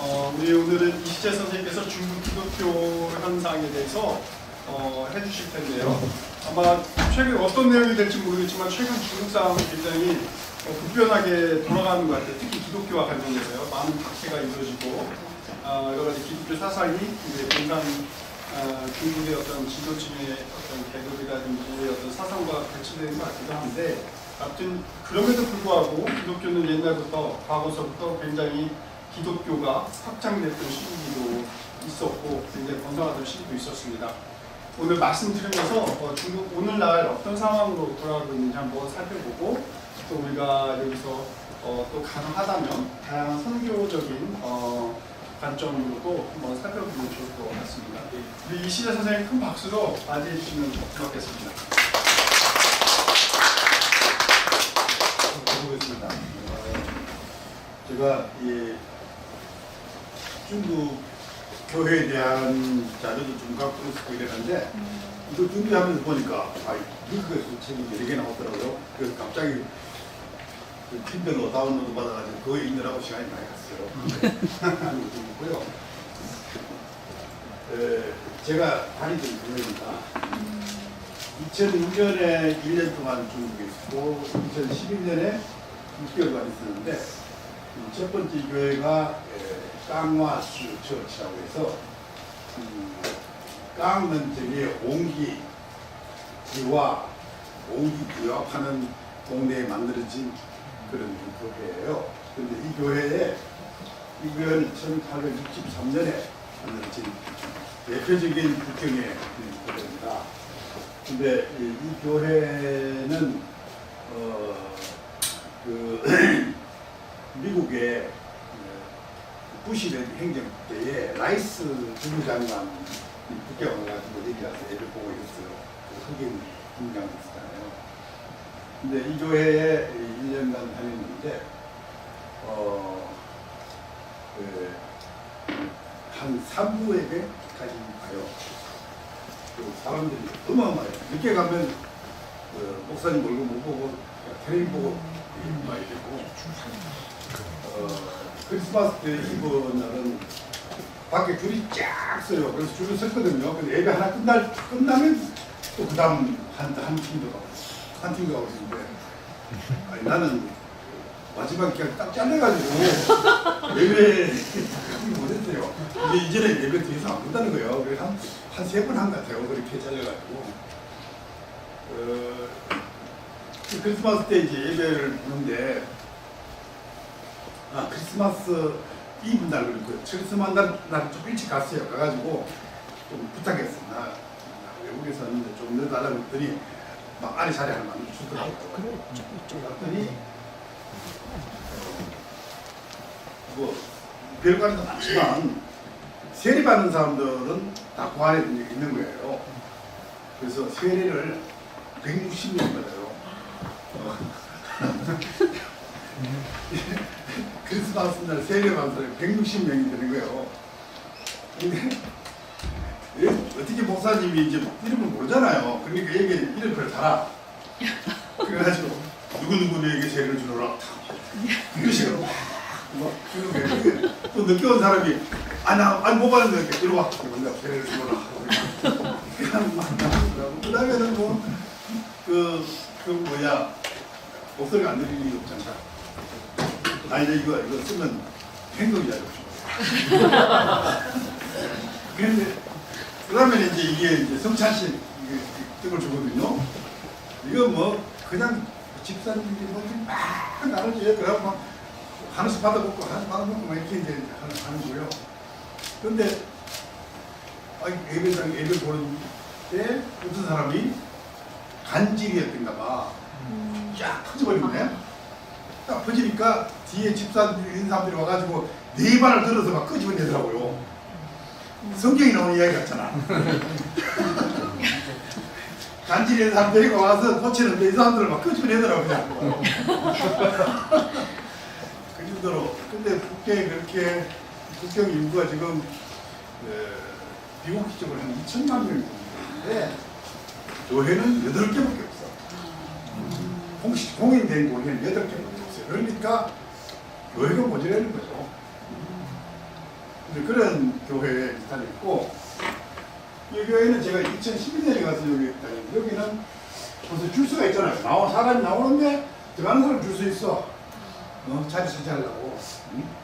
우리 오늘은 이시재 선생님께서 중국 기독교 현상에 대해서 해주실 텐데요. 아마 최근 어떤 내용이 될지 모르겠지만 최근 중국 상황은 굉장히 급변하게 돌아가는 것 같아요. 특히 기독교와 관련해서요. 많은 박해가 이루어지고 여러 가지 기독교 사상이 이제 공산 중국의 어떤 지도층의 어떤 계급이라든지 어떤 사상과 배치되는 것 같기도 한데, 아무튼 그럼에도 불구하고 기독교는 옛날부터 과거서부터 굉장히 기독교가 확장됐던 시기도 있었고 굉장히 번성하던 시기도 있었습니다. 오늘 말씀 들으면서 중국 오늘날 어떤 상황으로 돌아가고 있는지 한번 살펴보고, 또 우리가 여기서 또 가능하다면 다양한 선교적인 관점으로도 한번 살펴보면 좋을 것 같습니다. 우리 이시재 선생님 큰 박수로 맞이해 주시면 고맙겠습니다. 해보겠습니다. 제가 이 중국 교회에 대한 자료도 좀 갖고 있고 이랬는데, 이거 준비하면서 보니까 미국에서 책이 여러 개 나왔더라고요. 그래서 갑자기 그 kindle로 다운로드 받아가지고 그거 읽느라고 시간이 많이 갔어요. 그리고 좀 있고요. 제가 다니던 교회입니다. 2006년에 1년 동안 중국에 있었고 2011년에 6개월간 있었는데, 첫 번째 교회가 깡와스 처치라고 해서 깡은 저기 옹기와 옹기 부합하는 동네에 만들어진 그런 교회예요. 그런데 이 교회는 1863년에 만들어진 대표적인 국경의 교회입니다. 근데 이 교회는 미국의 부시 행정 때에 라이스 주무장관 국회 와가지고 여기 와서 예를 보고 있었어요. 흑인 김장 있었잖아요. 근데 이 교회에 1년간 다녔는데 한 3부에게까지 가요. 사람들이 어마어마해요. 늦게 가면 목사님 얼굴 못 보고 텔레비 보고 많이 되고, 크리스마스 때 이브 날은 밖에 줄이 쫙 서요. 그래서 줄을 섰거든요. 근데 예배 하나 끝나면 또 그 다음 한 팀도 가고 있는데, 아니, 나는 마지막 기간 딱 잘려가지고 예배 못했어요. 근데 이제는 예배 더 이상 안 본다는 거예요. 그래서 한 3번 한 것 같아요. 그렇게 잘려가지고. 크리스마스 때 이제 예배를 보는데, 크리스마스 이브 날, 크리스마스 날 좀 일찍 갔어요. 가가지고 좀 부탁했어. 나 외국에서 왔는데 좀 넣어달라고 했더니 막 안에 자리 하나 만들어주더라고요. 그랬더니 뭐 별관도 많지만 세례받는 사람들은 다 그 안에 있는 거예요. 그래서 세례를 160명 받아요. 크리스마스 날 세례받는 사람이 160명이 되는 거예요. 근데 어떻게 목사님이 이제 이름을 모르잖아요. 그러니까 얘기해, 이름을 달아. 그래가지고 누구누구에게 세례를 주노라. 이런 식으로 막 주는 거예요. 또 늦게 온 사람이 아니 못 받는데 이리 와. 내가 세례를 주노라. 그냥 막 나오더라고. 그 다음에는 목소리가 안 들리는 게 없잖아. 아니 이거 쓰면 행동이야. 그런데 그러면 이게 이제 성찬식 떡을 주거든요. 이거 뭐 그냥 집사님들이 막 나눠줘요. 그래서 막 하나씩 받아먹고 하나씩 받아먹고 막 이렇게 이제 하는 거예요. 그런데 예배당 예배 보는 때 어떤 사람이 간질이었던가 봐. 쫙 터져버린 거네. 딱 퍼지니까 뒤에 집사들이 있는 사람들이 와가지고 네 발을 들어서 막 끄집어내더라고요. 성경에 나오는 이야기 같잖아. 간질이 있는 사람 데리고 와서 고치는데 이 사람들을 막 끄집어내더라고요. 그냥. 그 정도로. 근데 국경에 그렇게 국경 인구가 지금 미국 기준으로 한 2천만 명이 되는데 교회는 8개밖에 없어. 공인된 교회는 8개밖에 없어요. 그러니까 교회가 모자라는 거죠. 이제 그런 교회에 다녔고, 이 교회는 제가 2012년에 가서 여기 다녔는데, 여기는 벌써 줄 수가 있잖아요. 사람이 나오는데 들어가는 사람 줄 수 있어. 자리 차지하려고. 응?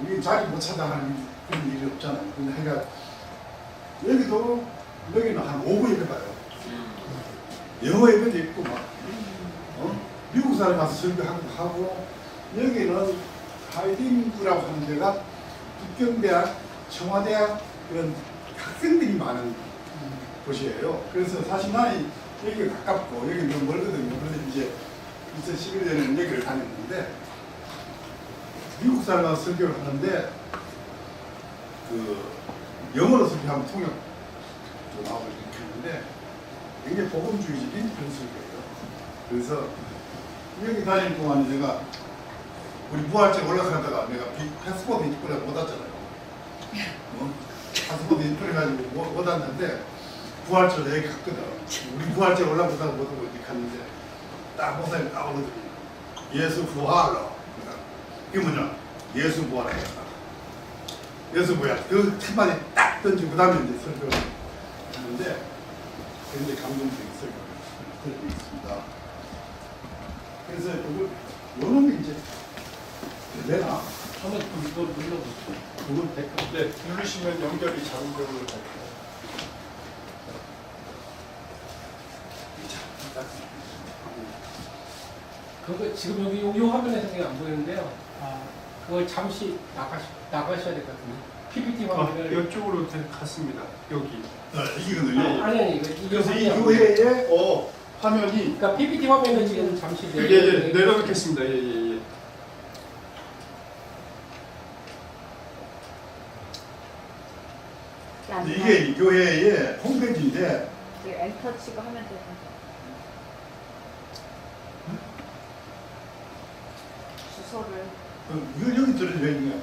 우리 자리 못 찾아가는 그런 일이 없잖아요. 근데 하여간 여기는 한 5분 예배 봐요. 영어 예배도 있고 막 미국 사람 와서 설교하고, 여기는 하이딩구라고 하는 데가 북경대학, 청와대학 이런 학생들이 많은 곳이에요. 그래서 사실 나는 여기가 가깝고 여기 좀 멀거든요. 그래서 이제 2011년에는 여기를 다녔는데, 미국 사람 와서 설교를 하는데 영어로 설교하면 통역도 나오고 이렇게 했는데 굉장히 복음주의적인 그런 설교예요. 그래서 여기 다니는 동안에 내가 우리 부활절 올라가다가 내가 패스포트 인터뷰를 못 왔잖아요. 패스포트 인터뷰 가지고 못 왔는데 부활절 여기 갔거든. 우리 부활절 올라가다가 못 오고 이렇게 갔는데 딱 목사님 나오거든요. 예수 부활로. 이게 뭐냐? 예수 부활하겠다. 예수 부활. 그 한마디 딱 던지고 그 다음에 이제 설교를 하는데 굉장히 감동적인 설교를 들고 있습니다. 그래서 요놈이 이제 되나? 한번 그거 눌러보세요. 그건 될까? 네, 누르시면 연결이 자동적으로 될 거예요. 그거 지금 여기 요 화면에서 안 보이는데요. 그걸 잠시 나가셔야 될 것 같은데. PPT 화면을. 이쪽으로 갔습니다. 여기. 이거는요. 아니 이거 그래서 이 화면이 교회의 화면이 그러니까 PPT 화면을 지금 잠시 내려놓겠습니다. 예. 이게 이 교회의 홈페이지인데 엔터 치고 하면 되는 주소를 이거 여기 들어져 있는 거야.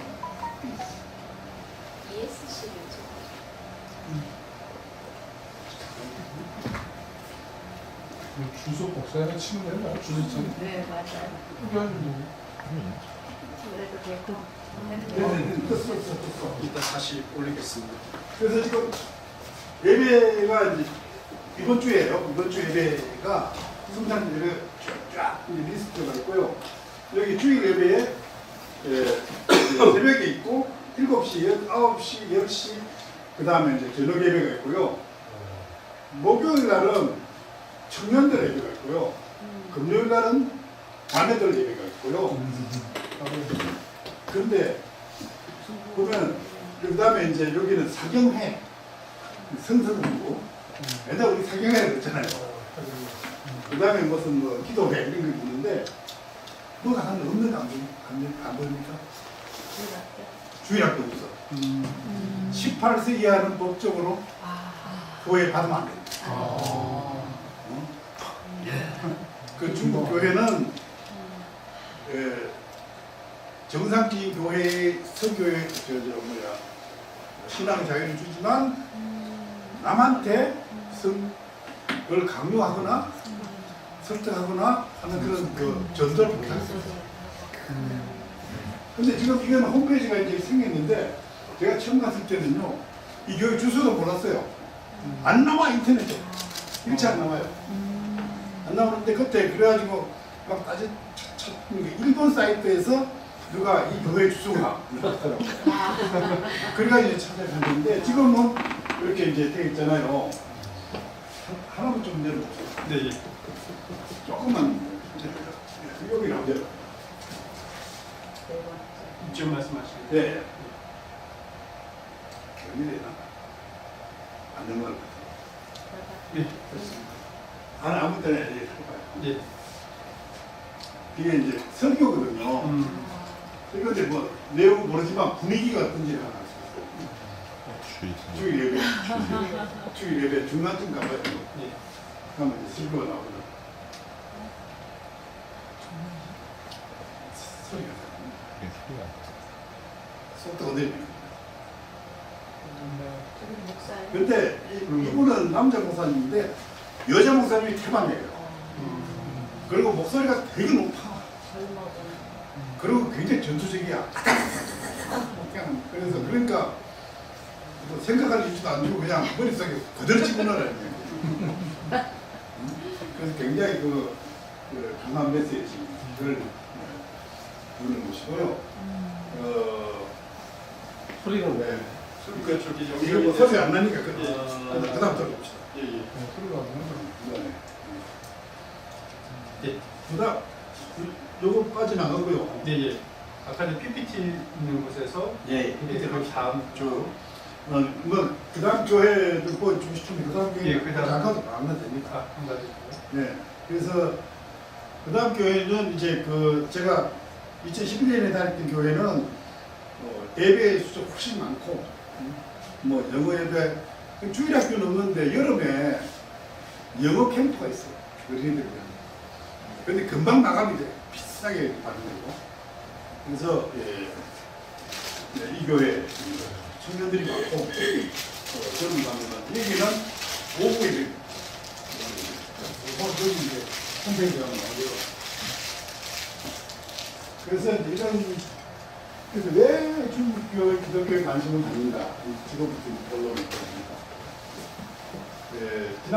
ESC를 주소 복사해서 치면 되나? 주소창. 네 맞아요. 그래도 되고 떴어. 이따 다시 올리겠습니다. 그래서 지금 예배가 이제 이번 주에요. 이번 주 예배가 성장 예배 쫙 리스트가 있고요. 여기 주일 예배에 새벽에 있고 7시, 9시, 10시 그 다음에 이제 저녁 예배가 있고요. 목요일 날은 청년들 예배가 있고요. 금요일 날은 자매들 예배가 있고요. 그런데 보면 그 다음에 이제 여기는 사경회 성서공부 옛날 우리 사경회를 했잖아요. 그 다음에 무슨 뭐 기도회 이런 게 있는데 뭐가 하나 없는 안 보입니까? 주일학교 없어. 18세 이하는 법적으로 교회 받으면 안 됩니다. 그 중국 교회는 정상적인 교회의 설교의 신앙 자유를 주지만 남한테 그걸 강요하거나 설득하거나 하는 그런 그 전도를 못하겠어요. 근데 지금 이건 홈페이지가 이제 생겼는데 제가 처음 갔을 때는요 이 교회 주소도 몰랐어요. 안 나와 인터넷에 일치 안 나와요. 안 나오는데 그때 그래가지고 막 따지 일본 사이트에서 누가 이 교회 주소가 나왔더라고요. 그래가지고 이제 찾아갔는데 지금은 이렇게 이제 되어 있잖아요. 하나만 좀 내려보세요. 네. 조금만 여기 나오죠. 이쪽 말씀하시는. 네. 여기 되나? 안 넘어갈 것 같아요. 네, 그렇습니다. 아무 때나 이제 해봐요. 예. 이게 이제 설교거든요. 설교인데 뭐 내용은 모르지만 분위기가 어떤지 하나 알수 있어요. 주일 예배. 주일 예배 중간쯤 가봐요. 예. 가면 이제 설교가 나오거든. 소리가 나요. 속도가 내립니다. 목사님 근데 이분은 남자 목사님인데 여자 목사님이 태반이에요. 그리고 목소리가 되게 높아. 젊어도 그리고 굉장히 전투적이야. 그냥 그래서 그러니까 뭐 생각할 일도 안 주고 그냥 머릿속에 그대로 집어넣으라는 거예요. 그래서 굉장히 그 강한 메시지를 주는 것이고요. 소리는 네. 그러니까 저기 이거 뭐 소리 안 나니까 그 다음 들어봅시다. 예. 소리가 안 나는데. 네. 예. 그다음 요거 빠져나가고요. 네, 예. 아까 이제 PPT 있는 곳에서 예. PPT 그 다음 주 뭐 그다음 교회도 보여주고 싶은데 그다음 교회 예, 그다음. 잠깐 가면 되니까. 한 가지. 네. 그래서 그다음 교회는 이제 그 제가 2011년에 다녔던 교회는 예배 수가 훨씬 많고 뭐 영어 예배 주일학교는 없는데 여름에 영어 캠프가 있어요. 어린이들. 근데 금방 나가면 이제 비싸게 받는 거고. 그래서 이 교회 청년들이 많고 저는 갑니다. 여기는 오후 예배. 저기 이제 홈페이지에 가면 나오고요. 그래서 그래서 왜 중국교회, 기독교에 관심을 갖는가? 지금부터 본론을 보입니다. 지난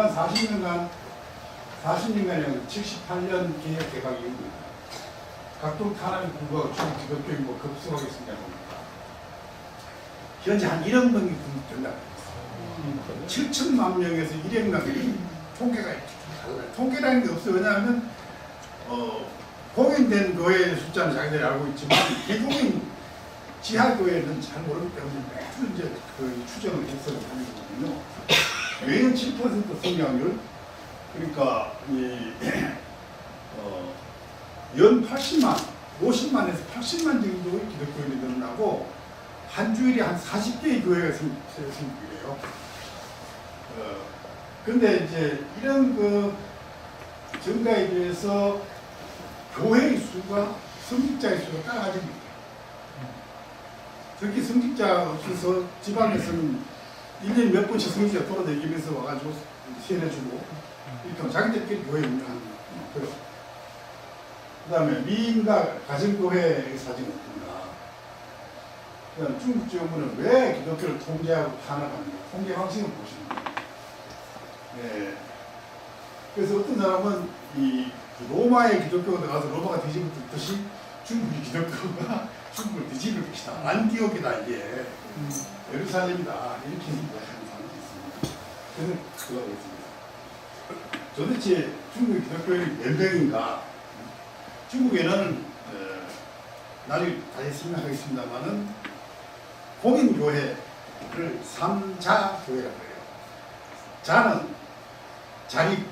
40년간 78년 개혁 개각 이후입니다. 각종 탄압이 불구하고 중국 기독교인이 뭐 급성하겠습니다. 현재 한 1억 명이 된다. 7천만 명에서 1억 명이 통계가 달라요. 통계라는 게 없어요. 왜냐하면 공인된 교회 숫자는 자기들이 알고 있지만 비공인 지하 교회는 잘 모르기 때문에 매주 이제 그 추정을 해서 하는 거거든요. 매년 7% 성장률, 그러니까 연 80만, 50만에서 80만 정도의 기독교인이 늘어나고 한 주일에 한 40개의 교회가 생기래요. 근데 이제 이런 그 증가에 비해서 교회의 수가 성직자의 수가 따라가집니다. 특히 성직자 없어서 지방에서는 1년에 몇 번씩 성직자 돌아다니면서 와가지고 세례주고 이렇게 자기들끼리 교회 운영하는 거예요. 그 다음에 미인과 가정교회의 사진이 어떤가. 그 다음 중국 정부는 왜 기독교를 통제하고 탄압하는가. 통제 방식을 보시는 거예요. 네. 그래서 어떤 사람은 이 로마의 기독교가 들어가서 로마가 뒤집어졌듯이 중국의 기독교가 중국을 뒤집을 것이다. 안디옥이다 이게. 예루살렘이다. 이렇게 생각하는 사람이 있습니다. 저는 그거 있습니다. 도대체 중국의 기독교인이 몇 명인가? 중국에는 나중에 다시 설명하겠습니다만은 공인교회를 3자 교회라고 해요. 자는 자립,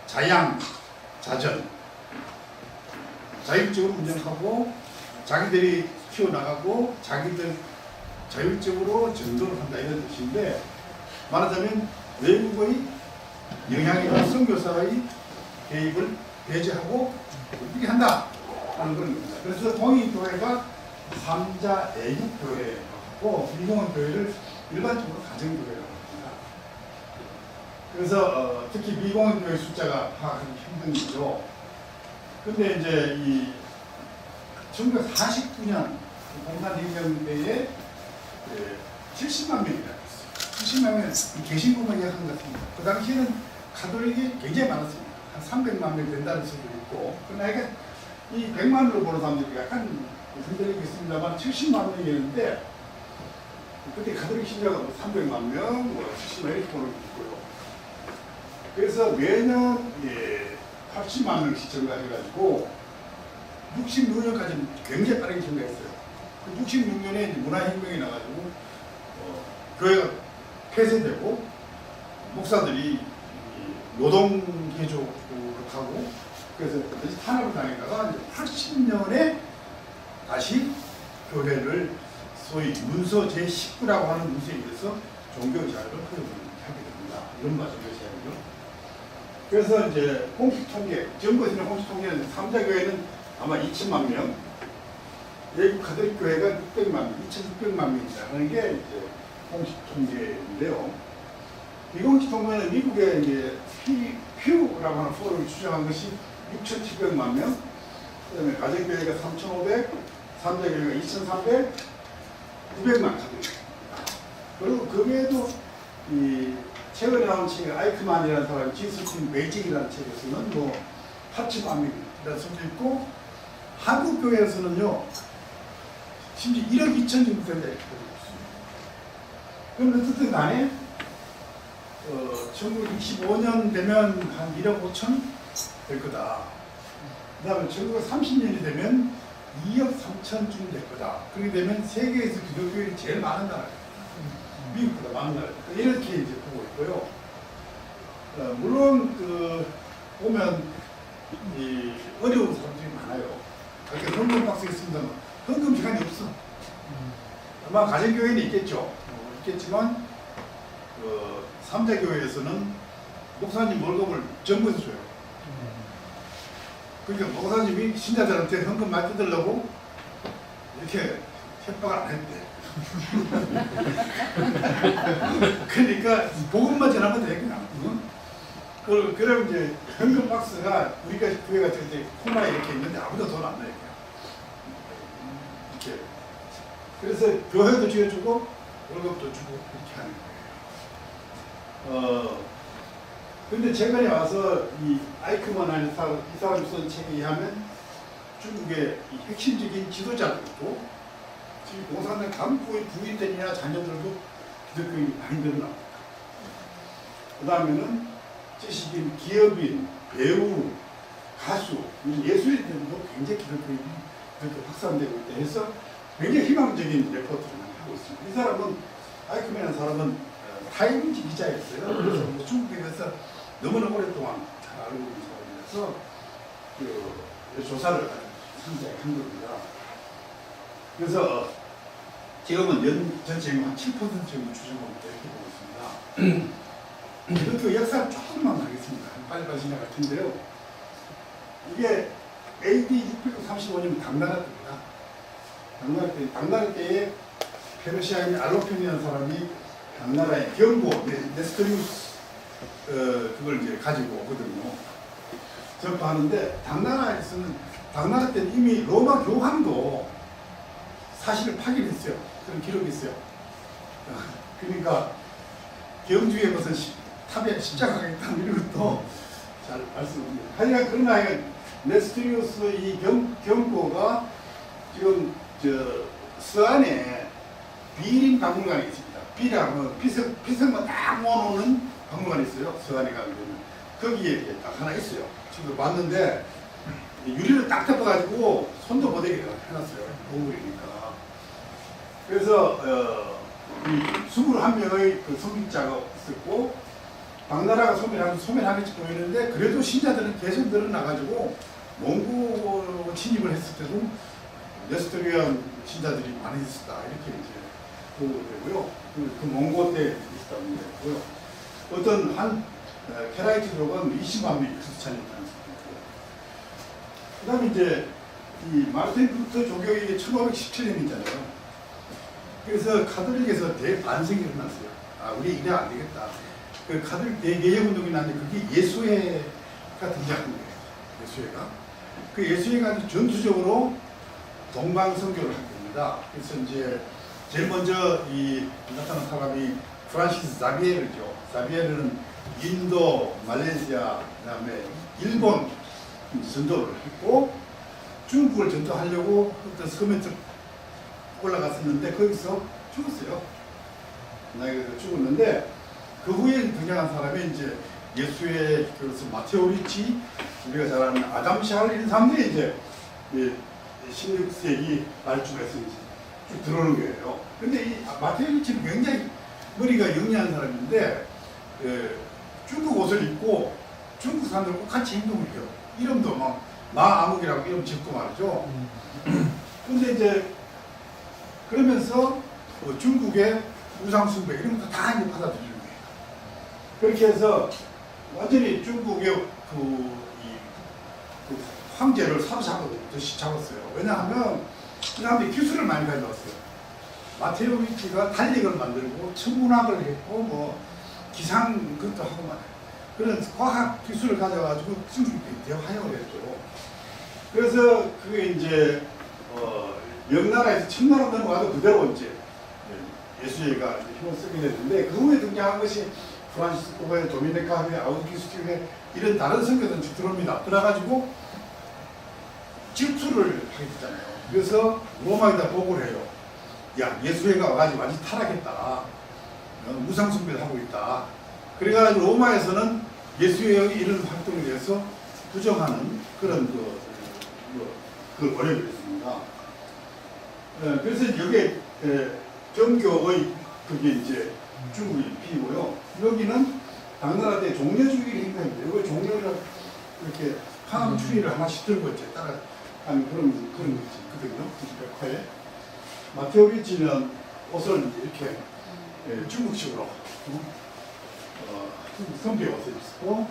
자양, 자전. 자율적으로 운영하고 자기들이 키워나가고 자기들 자율적으로 전도를 한다 이런 뜻인데, 말하자면 외국의 영향이나 선교사의 개입을 배제하고 이렇게 한다 하는 그런 겁니다. 그래서 공인교회가 3자 애국교회고 미공원교회를 일반적으로 가정교회라고 합니다. 그래서 특히 미공원교회 숫자가 파악하기 힘든 거죠. 근데 이제 이 1949년 공산혁명 때에 70만 명이라고 했어요. 70만 명 개신교만 예약한 것 같습니다. 그 당시에는 가톨릭이 굉장히 많았습니다. 한 300만 명 된다는 소리도 있고, 그러나 이게 이 100만으로 보는 사람들이 약간 흔들리고 있습니다만 70만 명이었는데, 그때 가톨릭 신자가 300만 명, 70만 명 이렇게 보는 게 있고요. 그래서 매년 80만 명씩 증가해가지고 66년까지는 굉장히 빠르게 증가했어요. 그 66년에 문화혁명이 나가지고 교회가 폐쇄되고 목사들이 노동개조를 하고 그래서 다시 탄압을 당했다가 80년에 다시 교회를 소위 문서 제19라고 하는 문서에 의해서 종교자유를 허용하게 됩니다. 이런 말씀을 하셔야 하고요. 그래서 이제 공식 통계, 정부에서는 공식 통계는 3자 교회는 아마 2천만 명, 외국 가톨릭 교회가 600만 명, 2,600만 명이다 하는 게 이제 공식 통계인데요. 비공식 통계는 미국의 이제 퓨라고 하는 포럼이 추정한 것이 6,700만 명, 그다음에 가정교회가 3,500, 3자 교회가 2,300, 900만 가득. 그리고 그 외에도 이 최근에 나온 책 아이크만이라는 사람이 지스틴 베이징이라는 책에서는 뭐 파치마민이라는 책도 있고 한국 교회에서는요 심지어 1억 2천 정도 된다 이렇게 보고 있습니다. 그럼 어쨌든 간에 1925년 되면 한 1억 5천 될 거다. 그 다음에 1930년이 되면 2억 3천쯤 될 거다. 그렇게 되면 세계에서 기독교인이 제일 많은 나라예요. 미국보다 많은 나라예요. 이렇게 이제 보고 있고요. 물론 보면 이 어려운 사람들이 많아요. 그러니까 헌금 박스에 있습니다만 헌금 시간이 없어. 아마 가정교회는 있겠죠. 있겠지만 3자 교회에서는 목사님 월급을 정부에서 줘요. 그러니까 목사님이 신자들한테 헌금 많이 뜯으려고 이렇게 협박을 안 했대. 그러니까 복음만 전하면 돼 그냥. 그럼 이제 현금 박스가 우리가 교회 같은 데 코너에 이렇게 있는데 아무도 돈 안 내요. 이렇게. 그래서 교회도 지어주고 월급도 주고 이렇게 하는 거예요. 근데 최근에 와서 이 아이크만 하는 사람, 이 사람이 쓴 책에 의하면 중국의 이 핵심적인 지도자들도 지금 공산당 간부의 부인들이나 자녀들도 기독교인이 많이 늘어납니다. 그 다음에는 지식인, 기업인, 배우, 가수, 예술인들도 굉장히 기독교인이 그렇게 확산되고 있다 해서 굉장히 희망적인 레포트를 하고 있습니다. 이 사람은 아이크만이라는 사람은 타임지 기자였어요. 그래서 뭐 중국에서 너무나 오랫동안 잘 알고 있는 사람이라서 그 조사를 상세하게 한 겁니다. 그래서 지금은 전체 한 7% 정도 추정하고 이렇게 보고 있습니다. 그 역사를 조금만 하겠습니다. 빨리빨리 지나갈 텐데요. 이게 AD 635년 당나라 때입니다. 당나라 때에 페르시아인 알로펜이라는 사람이 당나라의 경고 네스토리우스 그걸 이제 가지고 오거든요. 접하는데 당나라에서는 당나라 때는 이미 로마 교황도 사실을 파견했어요. 그런 기록이 있어요. 그러니까 경주에 무슨 탑에 십자가 가겠다는 이런 것도 잘 말씀드립니다. 하여간 그러나 네스토리우스 이 경고가 지금 서안에 비림 박물관이 있습니다. 비라면 피석만 딱 모아놓는 박물관이 있어요. 서안에 가면 거기에 딱 하나 있어요. 지금 봤는데 유리를 딱 덮어가지고 손도 못 대게 해놨어요. 보물이니까. 그래서 21명의 그 성직자가 있었고 당나라가 소멸하겠지 보이는데 그래도 신자들은 계속 늘어나가지고 몽고 침입을 했을 때도 네스토리안 신자들이 많이 있었다 이렇게 이제 보고 되고요. 그 몽고 때 있었다고 되고요. 어떤 한 케라이트족은 20만 명이 크리스찬이었다는 소리고. 그다음에 이제 이 마르틴 루터 조교의 1517년이잖아요. 그래서 카톨릭에서 대반성이 일어났어요. 아, 우리 이래 안 되겠다. 그 카톨릭 대개혁 운동이 나는데 그게 예수회가 등장한 거예요. 예수회가. 그 예수회가 전투적으로 동방선교를 한 겁니다. 그래서 이제 제일 먼저 이 나타난 사람이 프란시스 자비에르죠. 자비에르는 인도, 말레이시아, 그다음에 일본 전도를 했고 중국을 전도하려고 어떤 섬에 올라갔었는데 거기서 죽었어요. 나이가 죽었는데 그 후에 등장한 사람이 이제 예수의 그래서 마테오 리치, 우리가 잘 아는 아담 샬 이런 사람들이 이제 16세기 말쯤에서 쭉 들어오는 거예요. 근데 이 마테오 리치는 굉장히 머리가 영리한 사람인데 중국 옷을 입고 중국 사람들 똑같이 행동을 해요. 이름도 막 마아묵이라고 이름 짓고 말이죠. 근데 이제 그러면서 중국의 우상숭배 이런 것도 다 이제 받아들이는 거예요. 그렇게 해서 완전히 중국의 그 황제를 사로잡았어요. 왜냐하면 그 사람들이 기술을 많이 가져왔어요. 마테오 리치가 달력을 만들고 천문학을 했고 뭐 기상 그것도 하고 말이에요. 그런 과학 기술을 가져가지고 중국이 대화형을 했죠. 그래서 그게 이제 명나라에서 청나라 넘어가도 그대로 이제 예수회가 힘을 쓰게 됐는데 그 후에 등장한 것이 프란시스코회, 도미니카회, 아우구스티회 이런 다른 선교들은 들어옵니다. 들어가지고 질투를 하게 됐잖아요. 그래서 로마에다 보고를 해요. 야, 예수회가 와가지고 완전 타락했다. 무상숭배를 하고 있다. 그래가지고 로마에서는 예수회의 이런 활동에 대해서 부정하는 그런 그 어려움이 있습니다. 그래서 여기에 정교의 그게 이제 중국이 피고요. 여기는 당나라 때 종려주의를 행사합니다. 여기 종려를 이렇게 파음 추리를 하나씩 들고 이제 따라하는 그런 것이 있거든요. 백화에. 마테오 리치는 옷을 이렇게 중국식으로 선비에 옷을 입고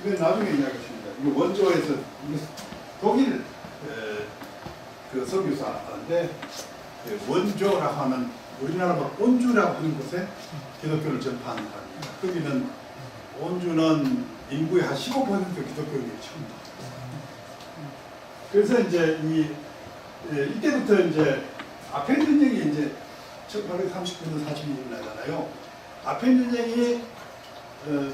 이건 나중에 이야기했습니다. 이거 원조에서 독일 그 선교사인데 원조라고 하는 우리나라가 온주라고 하는 곳에 기독교를 전파하는 사람입니다. 거기는 온주는 인구의 한 15% 기독교인이 처음입니다. 그래서 이제 이때부터 이제 아펜 전쟁이 이제 1839년 40년 나잖아요. 아펜 전쟁이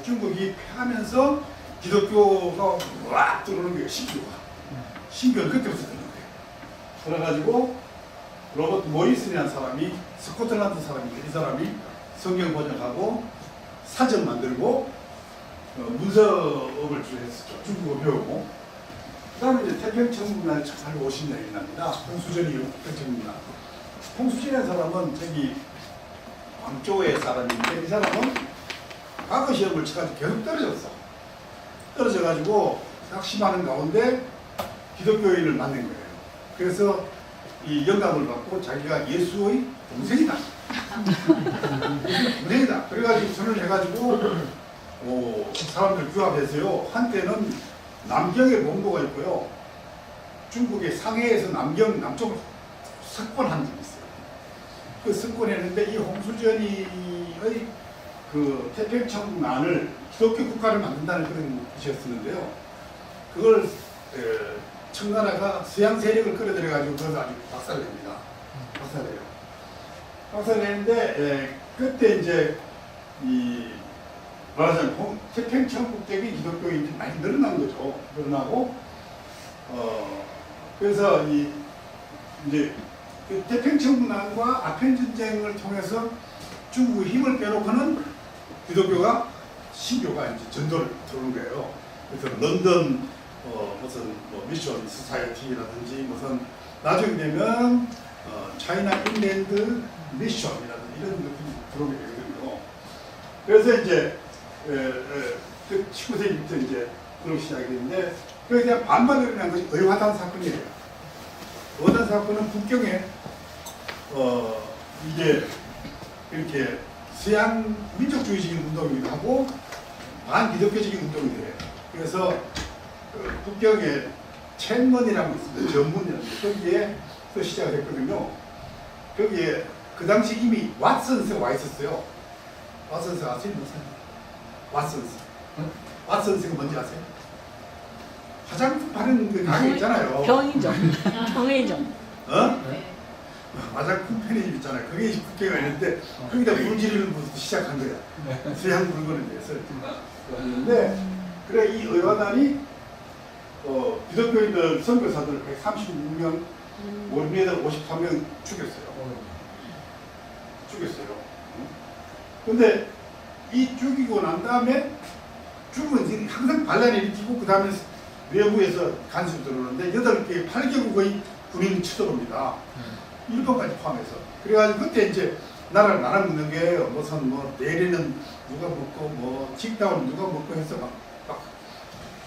중국이 패하면서 기독교가 와 들어오는 거예요. 신교는 그때부터 들어오는 거예요. 그래가지고 로버트 모리슨이라는 사람이 스코틀랜드 사람인데 이 사람이 성경 번역하고 사전 만들고 문서업을 주했었죠. 중국어 배우고 그 다음에 이제 태평천국난 1850년이 납니다. 홍수전이 태평천국난. 홍수전이라는 사람은 저기 광조의 사람인데 이 사람은 과거 시험을 쳐가지고 계속 떨어져가지고 낙심하는 가운데 기독교인을 만난 거예요. 그래서 이 영감을 받고 자기가 예수의 동생이다. 동생이다. 그래가지고 선을 해가지고 사람들 규합해서요. 한때는 남경에 본부가 있고요. 중국의 상해에서 남쪽을 석권한 적이 있어요. 그 석권했는데 이 홍수전이의 그 태평천국난을 기독교 국가를 만든다는 그런 뜻이었었는데요. 그걸 청나라가 서양 세력을 끌어들여가지고 그걸 아주 박살냅니다. 박살내는데 그때 이제 말하자면 태평천국적인 기독교인이 많이 늘어난 거죠. 늘어나고 그래서 이제 그 태평천국난과 아펜 전쟁을 통해서 중국의 힘을 빼놓고는 기독교가 신교가 이제 전도를 들어온 거예요. 그래서 런던 무슨 미션 소사이어티라든지 무슨 나중에 되면 차이나 인랜드 미션이라든지 이런 것들이 들어오게 되거든요. 그래서 이제 그 19세기부터 이제 그러기 시작이 됐는데 그에 대한 반발이 일어난 것이 의화단 사건이에요. 의화단 사건은 북경에 이게 이렇게 서양 민족주의적인 운동이기도 하고 반기독교적인 운동이 돼요. 그래서 북경에 첸먼이라고 있습니다. 전문이라는 거기에서 시작을 했거든요. 거기에 그 당시 이미 왓슨스가 와 있었어요. 왓슨스 아세요? 왓슨스가 뭔지 아세요? 화장품 파는 그 가게 있잖아요. 병의점. 병의점. 화장품 편의점 있잖아요. 그게 국회가 있는데 거기다 물질을 시작한 거야. 서양 물건에 대해서. 그런데 그래 이 의화단이 기독교인들 선교사들 136명, 원리에다 53명 죽였어요. 근데 이 죽이고 난 다음에 죽으면 항상 반란을 일으키고 그 다음에 외부에서 간섭이 들어오는데 8개, 8개국의 군인이 쳐들어옵니다. 일본까지 포함해서. 그래가지고 그때 이제 나라를 나눠 먹는 게 무슨 내리는 누가 먹고 식당은 누가 먹고 해서 막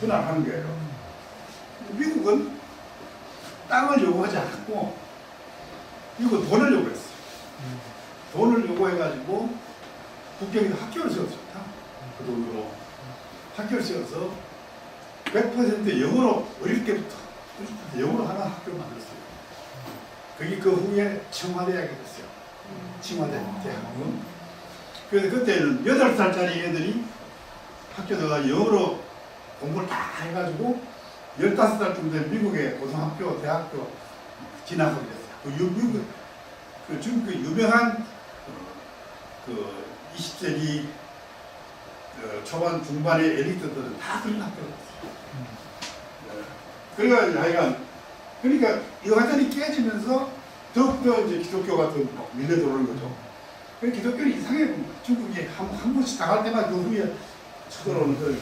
분할하는 거예요. 미국은 땅을 요구하지 않았고 미국은 돈을 요구했어요. 돈을 요구해가지고 국경에 학교를 세웠습니다. 그 돈으로 학교를 세워서 100% 영어로 어릴 때부터 영어로 하나 학교를 만들었어요. 그게 그 후에 청와대학이 됐어요. 청와대 대학은. 그래서 그때는 8살짜리 애들이 학교 들어가 영어로 공부를 다 해가지고 15살쯤 된 미국의 고등학교, 대학교 진학하게 됐어요. 그 중국 유명한 그 20세기 초반 중반의 엘리트들은 다 그런 학교였어요. 그래가지고 하여간 그러니까 여하전이 깨지면서 더욱더 이제 기독교가 더 밀려 들어오는 거죠. 그 기독교는 이상해 중국이 한 번씩 당할 때마다 그 후에 쳐들어오는 거예요.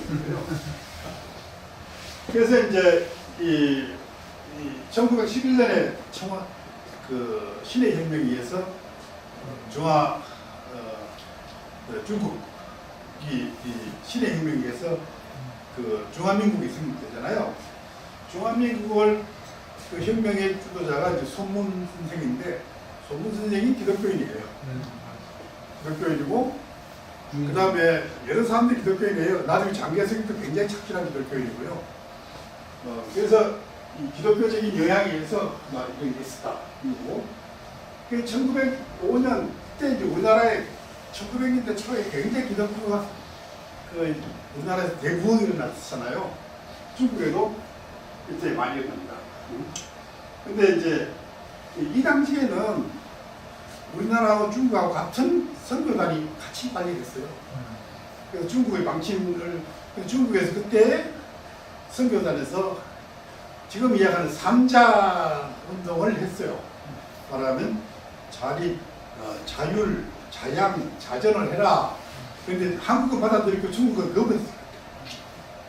그래서 이제 이 1911년에 청와 그 신의 혁명에 의해서 중화 중국이 이 신의 혁명에 의해서 그 중화민국이 성립되잖아요. 중화민국을 그 혁명의 주도자가 이제 손문 선생인데 손문 선생이 기독교인이에요. 기독교인이고 그 다음에 여러 사람들이 기독교인이에요. 나중에 장개석이도 굉장히 착실한 기독교인이고요. 그래서 이 기독교적인 영향에 의해서 이런 게 있었다. 그리고 1905년 그때 이제 우리나라에 1900년대 초에 굉장히 기독교가 그 우리나라에서 대부흥이 일어났잖아요. 중국에도 이때 많이 일어납니다. 근데 이제 이 당시에는 우리나라하고 중국하고 같은 선교단이 같이 발견됐어요. 그래서 중국의 방침을 중국에서 그때 선교단에서 지금 이야기하는 삼자 운동을 했어요. 말하면 자립, 자율, 자양, 자전을 해라. 그런데 한국은 받아들이고 중국은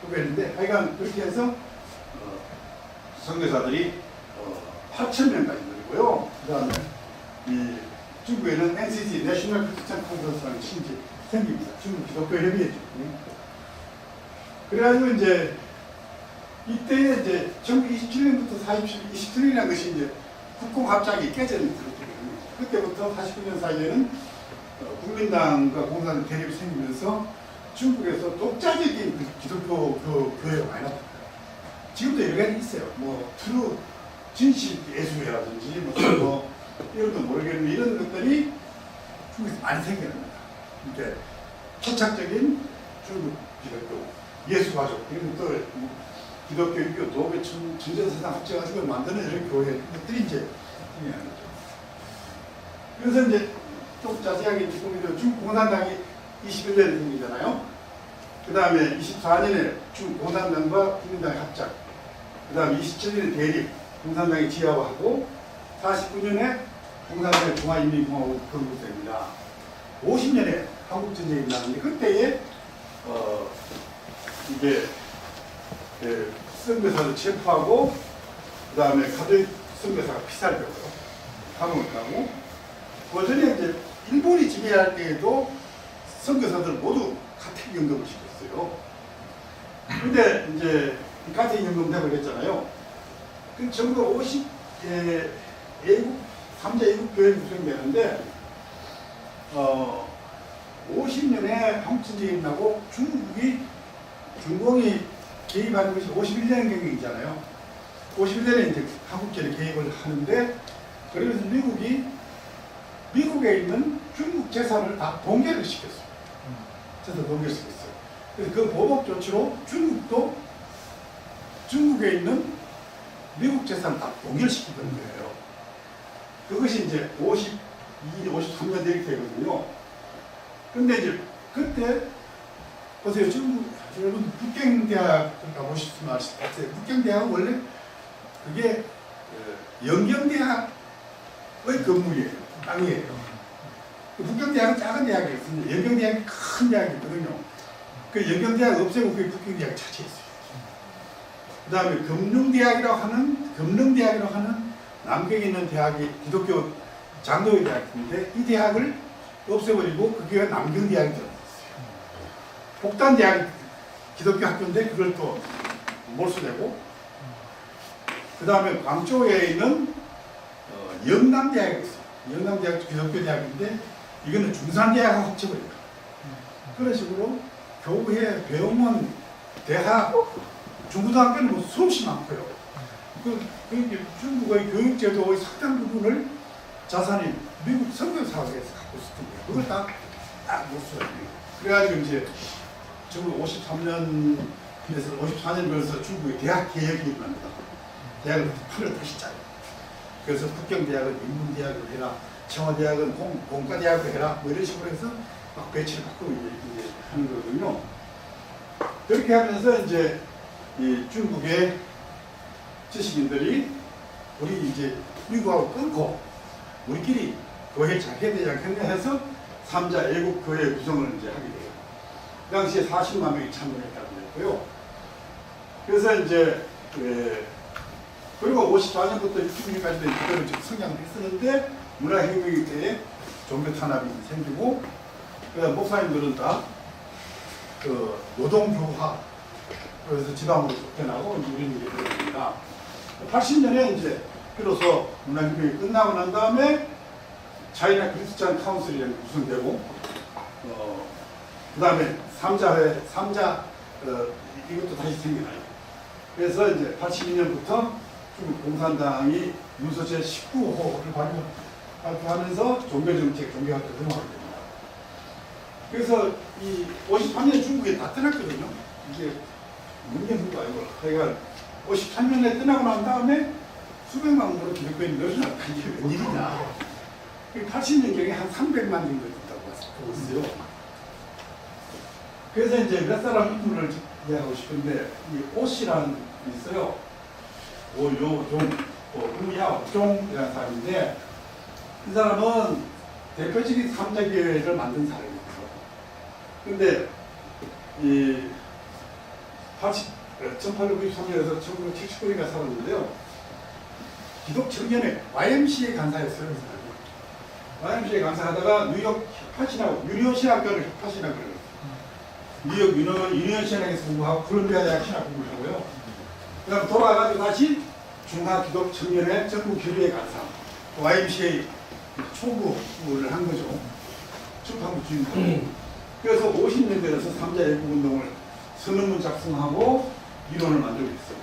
거부했는데 하여간 그렇게 해서 선교사들이 8,000명까지 늘고요. 그 다음에 이 중국에는 NCC, 내셔널 크리스천 컨퍼런스라는 신지 생깁니다. 중국 기독교 협의회죠. 그래가지고 이제 이때 이제 1927년부터 27년이라는 것이 이제 국공합작이 깨졌는 거거든요. 그때부터 49년 사이에는 국민당과 공산당 대립이 생기면서 중국에서 독자적인 기독교 교회가 많이 나타나요. 지금도 여러 가지 있어요. 뭐 트루 진실 예수회라든지 뭐 이런 거 모르겠는데 이런 것들이 중국에서 많이 생겨납니다. 이렇게 토착적인 중국 기독교 예수가족 이런 것들 기독교, 유교, 도교, 전전세상 합쳐가지고 만드는 이런 교회 것들이 이제 생겨나는 거죠. 그래서 이제 좀 자세하게 보면 중국 공산당이 21년에 생기잖아요. 그 다음에 24년에 중국 공산당과 국민당의 합작, 그 다음에 27년에 대립, 공산당이 지하화하고 49년에 공산당의 중화인민공화국 건국됩니다. 50년에 한국전쟁이 일어나는데 그때에 이게 선교사를 체포하고 그 다음에 가톨릭 선교사가 피살되고요. 감옥을 가고 그 전에 이제 일본이 지배할 때에도 선교사들 모두 가택연금을 시켰어요. 근데 이제 가택연금 되고 그랬잖아요. 그 1950 애국 3자 애국 교회 구성되는데 50년에 한국전쟁이 나고 중공이 개입하는 것이 51년 경쟁이잖아요. 51년에 이제 한국전에 개입을 하는데 그러면서 미국에 있는 중국 재산을 다 동결을 시켰어요. 재산 동결시켰어요. 그래서 그 보복 조치로 중국도 중국에 있는 미국 재산을 다 동결시키던 거예요. 그것이 이제 53년 이렇게 되거든요. 근데 이제 그때 보세요. 중국 여러분 북경대학 가보셨으면 아시겠어요. 북경대학은 원래 그게 연경대학의 건물이에요. 땅이에요. 북경대학은 작은 대학이었습니다. 연경대학이 큰 대학이었거든요. 그 연경대학 없애고 그게 북경대학을 차지했어요. 그 다음에 금능대학이라고 하는 남경에 있는 대학이 기독교 장로의 대학인데 이 대학을 없애버리고 그게 남경대학이 들어갔어요. 복단대학이 기독교 학교인데 그걸 또 몰수되고 그 다음에 광저우에 있는 영남대학이 있어요. 영남대학도 기독교 대학인데 이거는 중산대학하고 합쳐버립니다. 그런 식으로 교회, 병원, 대학, 중고등학교는 뭐 수없이 많고요. 중국의 교육제도의 상당 부분을 자산이 미국 선교사회에서 갖고 있었던 거예요. 그걸 딱 몰수해요. 그래가지고 이제 1953년에서 54년 걸려서 중국의 대학 개혁이 일어납니다. 대학을 판을 다시 짜요. 그래서 북경대학을 인문대학으로 해라. 청와대학은 공과대학을 해라 뭐 이런 식으로 해서 막 배치를 바꾸고 이제 하는 거거든요. 그렇게 하면서 이제 이 중국의 지식인들이 우리 이제 미국하고 끊고 우리끼리 교회 잘 해야 되지 않겠냐 해서 3자 애국 교회 구성을 이제 하게 돼요. 그 당시에 40만 명이 참여했다고 했고요. 그래서 이제 그리고 54년부터 60년까지도 그대로 성장을 했었는데 문화혁명 때에 종교 탄압이 생기고 그다음 목사님들은 다 그 노동교화 그래서 지방으로 쫓겨나고 이런 일이 벌어집니다. 80년에 이제 비로소 문화혁명이 끝나고 난 다음에 차이나 크리스찬 카운슬이라는 게 구성되고 그 다음에 3자 이것도 다시 생겨나요. 그래서 이제 82년부터 중국 공산당이 문서 제19호를 발표하면서 종교정책, 종교학도 등록하게 됩니다. 그래서 이 53년 중국에 다 떠났거든요. 이게 문명도 아니고 그러니까 53년에 떠나고 난 다음에 수백만 명으로 기독교인이 늘어났다. 이게 웬일이냐. 80년경에 한 300만 정도 됐다고 했어요. 그래서 이제 몇 사람 인물을 이야기하고 싶은데 이 오씨라는 분이 있어요. 오요종, 우야종이라는 사람인데 이 사람은 대표적인 3자교회를 만든 사람이에요. 근데 이 1893년에서 1979년까지 살았는데요. 기독 청년회 YMCA 간사였어요. YMCA 간사하다가 뉴욕 협파신하고 유니온신학교를 협파신학교를 했어요. 뉴욕 유니온신학에서 공부하고 콜롬비아 대학 신학 공부를 하고요. 그 다음 돌아가가지고 다시 중화기독 청년회 전국교류회 간사 YMCA 총무를 한 거죠. 출판부 주인공. 그래서 50년대 들어서 3자 애국운동을 선언문 작성하고 이론을 만들어냈어요.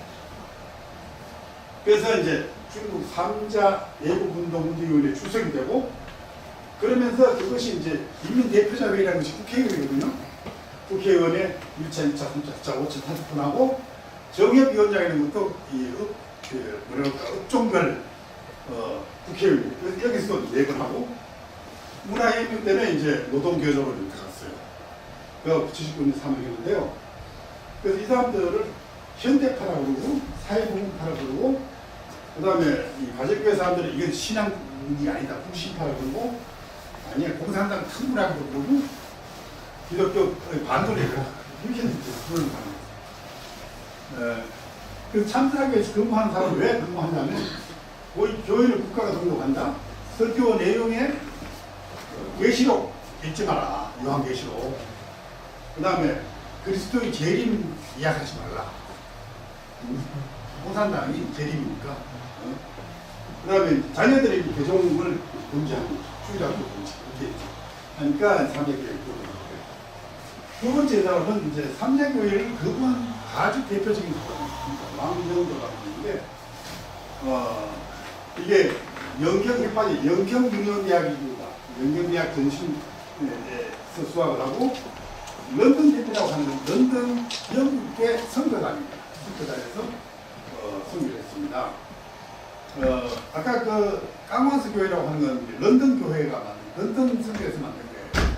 그래서 이제 중국 3자 애국운동운동위원회 주석이 되고 그러면서 그것이 이제 인민대표자회의라는 것이 국회의원이거든요. 국회의원에 1차, 2차, 3차, 4차, 5차 탄핵분하고 정협위원장이라는 것도 업종별 국회의원 그래서 여기서 내분하고 문화혁명 때문에 이제 노동교조로 들어갔어요. 그 70분이 사망했는데요. 그래서 이 사람들을 현대파라고 그러고 사회복음파라고 그러고 그 다음에 이 바제교회 사람들은 이게 신앙이 아니다. 불신파라고 그러고 아니야 공산당 특무라고 그러고 기독교 반도를 이렇게 부르는 사람이에요. 그래서 참사교회에서 근무하는 사람은 왜 근무하냐면 교회를 국가가 등록한다. 설교 내용에 계시록 읽지 마라. 요한계시록. 그 다음에 그리스도의 재림 이야기하지 말라. 공산당이 재림이니까. 그 다음에 자녀들의 개종을 금지하고 주일하고 금지. 이렇게 하니까 삼자교회를 거부하는 거예요. 두 번째 사람은 이제 삼자교회를 거부한 아주 대표적인 사람입니다. 왕정도라고 하는데 이게 영경에 빠져 영경유년대학입니다. 영경대학 전신에서 수학을 하고 런던 대표라고 하는 런던 영국의 선교단입니다. 선교단에서 선교를 했습니다. 아까 그 깡완스 교회라고 하는 건 런던 교회가 만든 런던 선교에서 만든 거예요.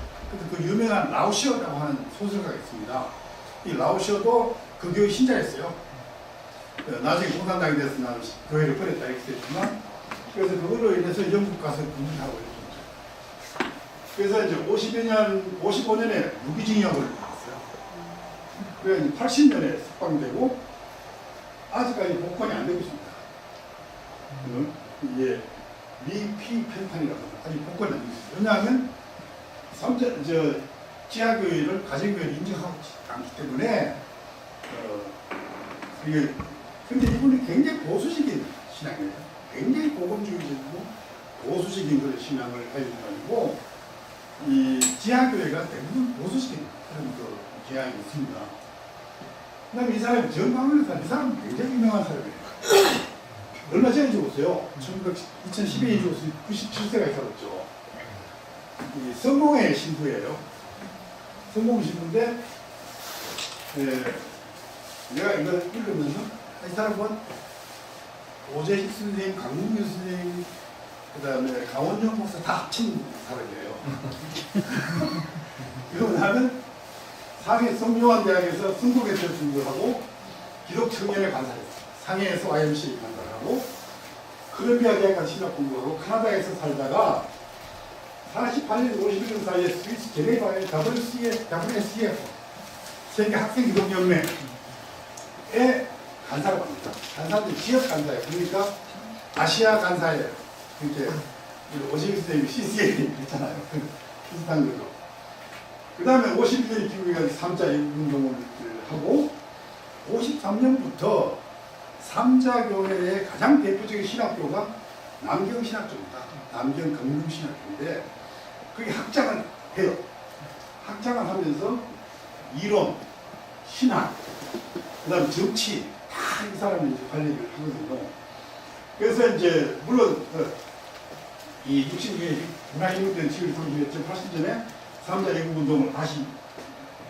그 유명한 라오시오라고 하는 소설가가 있습니다. 이 라오시오도 그 교회 신자였어요. 나중에 공산당이 돼서 나는 교회를 버렸다 이렇게 됐지만 그래서 그걸로 인해서 영국 가서 근무를 하고 있었죠. 그래서 이제 55년에 무기징역을 받았어요. 그래서 80년에 석방되고 아직까지 복권이 안 되고 있습니다. 이게 미피펜탄이라고 합니다. 아직 복권이 안 되고 있습니다. 왜냐하면 지하교회를 가정교회를 인정하고 않기 때문에 이게 근데 이분이 굉장히 보수적인 신앙이에요. 굉장히 고금주의적이고 보수적인 그런 신앙을 가진 사람이고 이 지하교회가 대부분 보수적인 그런 그 경향이 있습니다. 그 다음에 이 사람이 정광훈 사람, 이 사람은 굉장히 유명한 사람이에요. 얼마 전에 죽었어요. 2012년에 죽었어요. 97세가 살았죠. 이 성공의 신부예요. 성공 신부인데 내가 이걸 읽으면서 이 사람은 오재식 선생님, 강문규 선생님 그다음에 강원영 목사 다 합친 사람이에요. 그리고 나는 상해 성요한대학에서 순국에서 준비하고 기독 청년회 간사했어요. 상해에서 YMCA 간사하고 콜롬비아 대학까지 신학 공부하고 캐나다에서 살다가 48년 51년 사이에 스위스 제네바의 WCF 세계 학생 기독연맹에 간사를 합니다. 간사는 지역 간사예요. 그러니까 아시아 간사예요. 이렇게 오시기 선생님이 CCA 했잖아요. 비슷한 거죠. 그 다음에 51년에 기국에서 3자 운동을 하고 53년부터 3자 교회의 가장 대표적인 신학교가 남경신학교입니다. 남경금융신학교인데 그게 학장을 해요. 학장을 하면서 이론, 신학, 그 다음에 정치 다 이 사람이 이제 관리를 하거든요. 그래서 이제 물론 이 60년에 문화인문된 지위를 통해서 80년에 3자 애국운동을 다시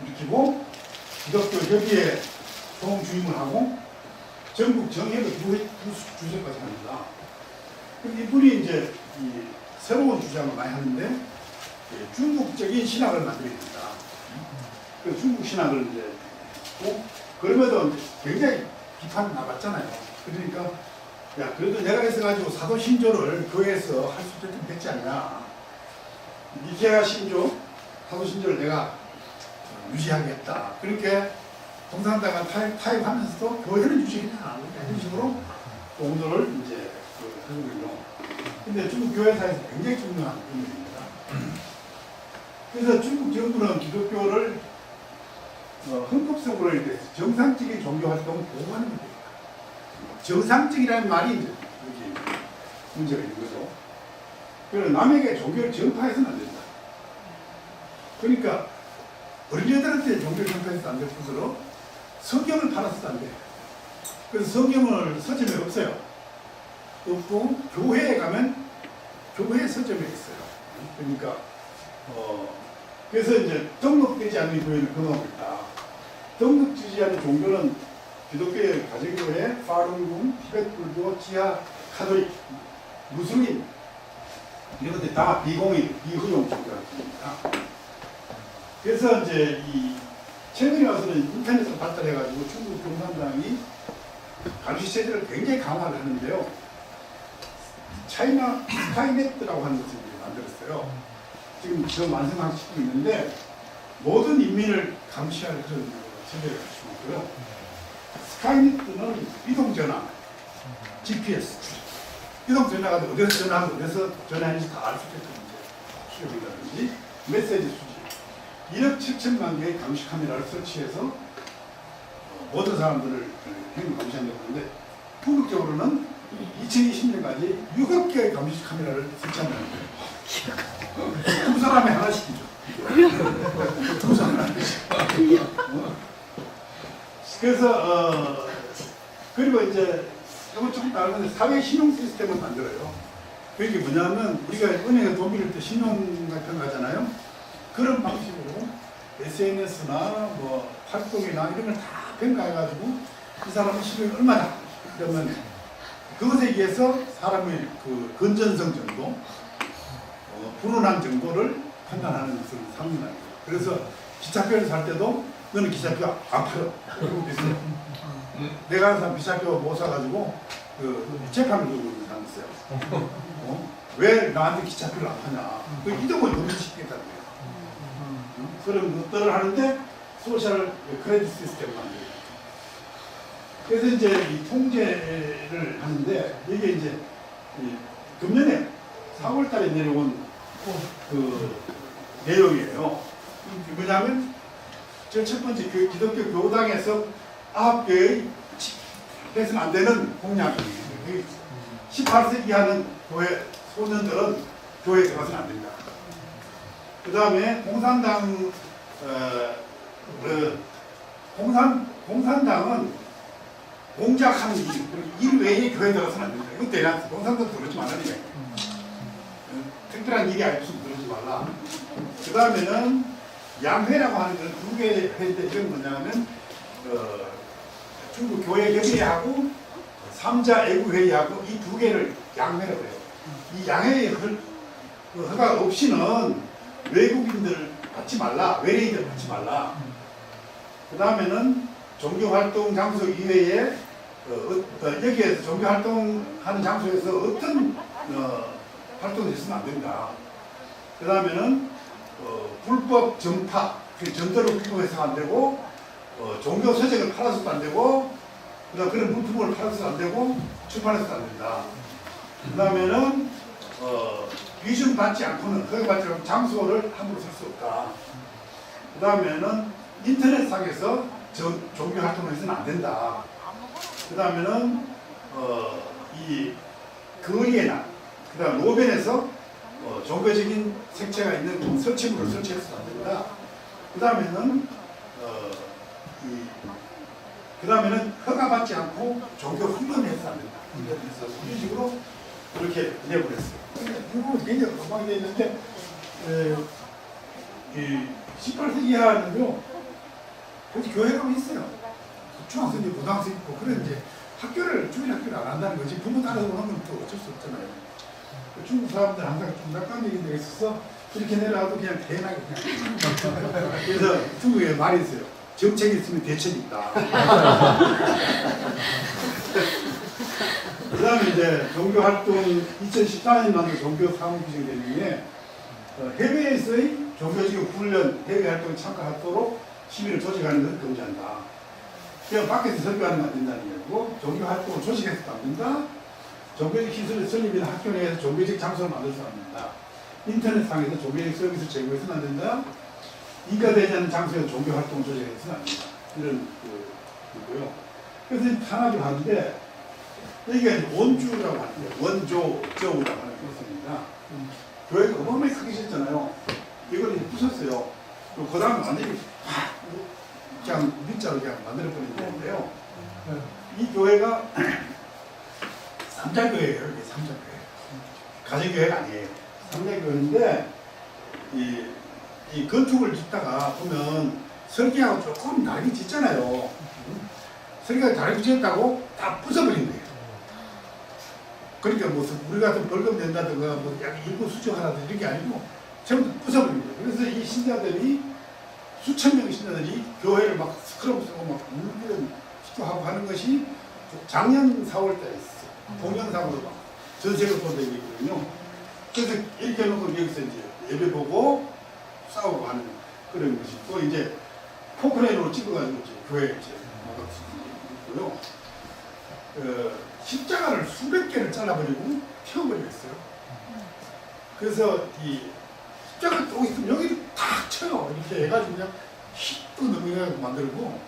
일으키고 기독교 협의회 총주임을 하고 전국 정예도 주석까지 합니다. 근데 이분이 이제 이 새로운 주장을 많이 하는데 중국적인 신학을 만들어야 된다. 그 중국 신학을 이제 했고 그럼에도 굉장히 비판이 나갔잖아요. 그러니까 야 그래도 내가 있어가지고 사도 신조를 교회에서 할 수 있게끔 됐지 않냐. 니케아 신조, 사도 신조를 내가 유지하겠다. 그렇게 공산당을 타협하면서도 교회를 유지했냐. 이런 식으로 공도를 이제 하거든요. 근데 중국 교회사에서 굉장히 중요한 인물입니다. 그래서 중국 정부는 기독교를 헌법적으로 이렇게 정상적인 종교 활동을 보호하는 겁니다. 정상적이라는 말이 이제 여기 문제가 있는 거죠. 그래서 남에게 종교를 전파해서는 안 된다. 그러니까 어린애들한테 종교를 전파해서는 안 될 뿐더러 성경을 팔아서도 안 돼. 그래서 성경을 서점에 없어요. 없고 교회에 가면 교회 서점에 있어요. 그러니까 그래서 이제 등록되지 않는 교회는 금하고 있다. 등록되지 않는 종교는 기독교의 가정교회, 파룬군, 티베트불교, 지하, 카톨릭, 무슬림 이런 것들 다 비공인, 비허용 종교입니다. 그래서 이제 이 최근에 와서는 인터넷으로 발달해가지고 중국共産당이 감시 체제를 굉장히 강화를 하는데요. 차이나 스카이네트라고 하는 것을 만들었어요. 지금 저 완성하고 있는데 모든 인민을 감시할 그런 체제를 가지고 있고요. 스카이네트는 이동전화, GPS, 이동전화가 어디서 전화하고 어디서 전화하는지 다 알 수 있게끔 수집이라든지 메시지 수집 1억 7천만 개의 감시 카메라를 설치해서 모든 사람들을 행위 감시한다고 하는데 궁극적으로는 2020년까지 6억 개의 감시 카메라를 설치한다는 거예요. 두 사람에 하나씩이죠. 두 사람에 하나씩. 그래서 그리고 이제 이건 조금 다른데 사회 신용 시스템을 만들어요. 그게 뭐냐면 우리가 은행에 돈 빌릴 때 신용 같은 거 하잖아요. 그런 방식으로 SNS나 뭐 활동이나 이런 걸 다 평가해가지고 이 사람의 실력이 얼마나 그러면 그것에 의해서 사람의 그 건전성 정도, 불운한 정도를 판단하는 것을 삼는다. 그래서 기차표를 살 때도 너는 기차표 안 팔아. 내가 항상 기차표 못 사가지고 그 재판을 두고 다녔어요. 왜 나한테 기차표를 안 파냐? 그 이동을 금지시키겠다는 거예요. 그런 것들을 하는데 소셜 크레딧 시스템을 만들어요. 그래서 이제 이 통제를 하는데 이게 이제 금년에 4월달에 내려온 그 내용이에요. 뭐냐면 제일 첫 번째 기독교 교당에서 9개의 해서는 안 되는 공약이에요. 18세 이하는 교회 소년들은 교회에 들어가서는 안 된다. 그 다음에 공산당은 공작하는 일 외에 교회 들어가서는 안 된다. 이거 대략 공산당 들어오지 말라니까. 특별한 일이 아니었으면 들어오지 말라. 그 다음에는 양회라고 하는 건 두 개의 회인데 이건 뭐냐면 중국 교회 협의회하고 3자 애국회의하고 이 두 개를 양회라고 해요. 이 양해의 허가 없이는 외국인들 받지 말라, 외래인들 받지 말라. 그 다음에는 종교활동 장소 이외에 여기에서 종교활동하는 장소에서 어떤 활동을 했으면 안 된다. 그 다음에는 불법 전파, 전도를 피고해서는 안 되고 종교 서적을 팔아서도 안 되고 그다음 그런 물품을 팔아서도 안 되고 출판해서도 안 된다. 그 다음에는 위준 받지 않고는 허가받지 않고 장소를 함부로 쓸 수 없다. 그 다음에는 인터넷상에서 종교 활동을 해서는 안 된다. 그 다음에는 이 거리에나 그 다음 로변에서 종교적인 색채가 있는 설치물을 설치해서는 안 된다. 그 다음에는 허가받지 않고 종교 훈련을 해서는 안 된다. 그래서 이런 식으로 그렇게 내버렸어요. 이거 굉장히 엉망이 되어 있는데, 이 18세 이하는요, 거기 교회가 있어요. 중학생, 고등학생 있고, 그런 이제 주일 학교를 안 한다는 거지. 부모 따라서 오는 건 또 어쩔 수 없잖아요. 중국 사람들 항상 좀 낙관적인 데가 있어서 이렇게 내려와도 그냥 대낮에 그냥. 그래서 중국에 말이 있어요. 정책이 있으면 대책이 있다. 그 다음에 이제 종교활동 2014년만도 종교사무규정 대령에 해외에서의 종교적인 훈련, 해외활동에 참가하도록 시민을 조직하는 것을 금지한다. 그냥 밖에서 설교하는 건 안 된다는 거고, 종교활동을 조직해서도 안 된다. 종교적 시설을 설립이나 학교 내에서 종교적 장소를 만들어서는 안 된다. 인터넷상에서 종교적 서비스를 제공해서는 안 된다. 인가되지 않는 장소에서 종교활동을 조직해서는 안 된다. 이런 거고요. 그래서 탄압을 하는데, 여기가 이제 원주라고 하는데, 원조, 저우라고 하는 것입니다. 교회가 어마어마하게 크게 지었잖아요. 이걸 이제 부쉈어요. 그 다음에 완전히 그냥 밑자로 그냥 만들어버리는데요. 이 교회가 삼자교회예요. 이게 삼자교회. 가정교회가 아니에요. 삼자교회인데, 이 건축을 짓다가 보면 설계하고 조금 다르게 짓잖아요. 설계가 다르게 짓었다고 다 부숴버린 거예요. 그러니까 무슨 우리 같은 벌금 낸다든가 뭐 약간 일부 수정하라든가 이런 게 아니고 전부 부숴버린 거예요. 그래서 이 신자들이 수천 명의 신자들이 교회를 막 스크럼 쓰고 막 물건 시도하고 하는 것이 작년 4월달에 있었어요. 동영상으로 막 전세를 본 적이 있거든요. 그래서 이렇게 해놓고 여기서 이제 예배 보고 싸우고 하는 그런 것이 또 이제 포크레인으로 찍어가지고 이제 교회에 이제 있고요. 십자가를 수백 개를 잘라버리고 태워버리겠어요. 그래서 이 십자가 또 있으면 여기를 탁 쳐요. 이렇게 해가지고 그냥 휙또 넘어가고 만들고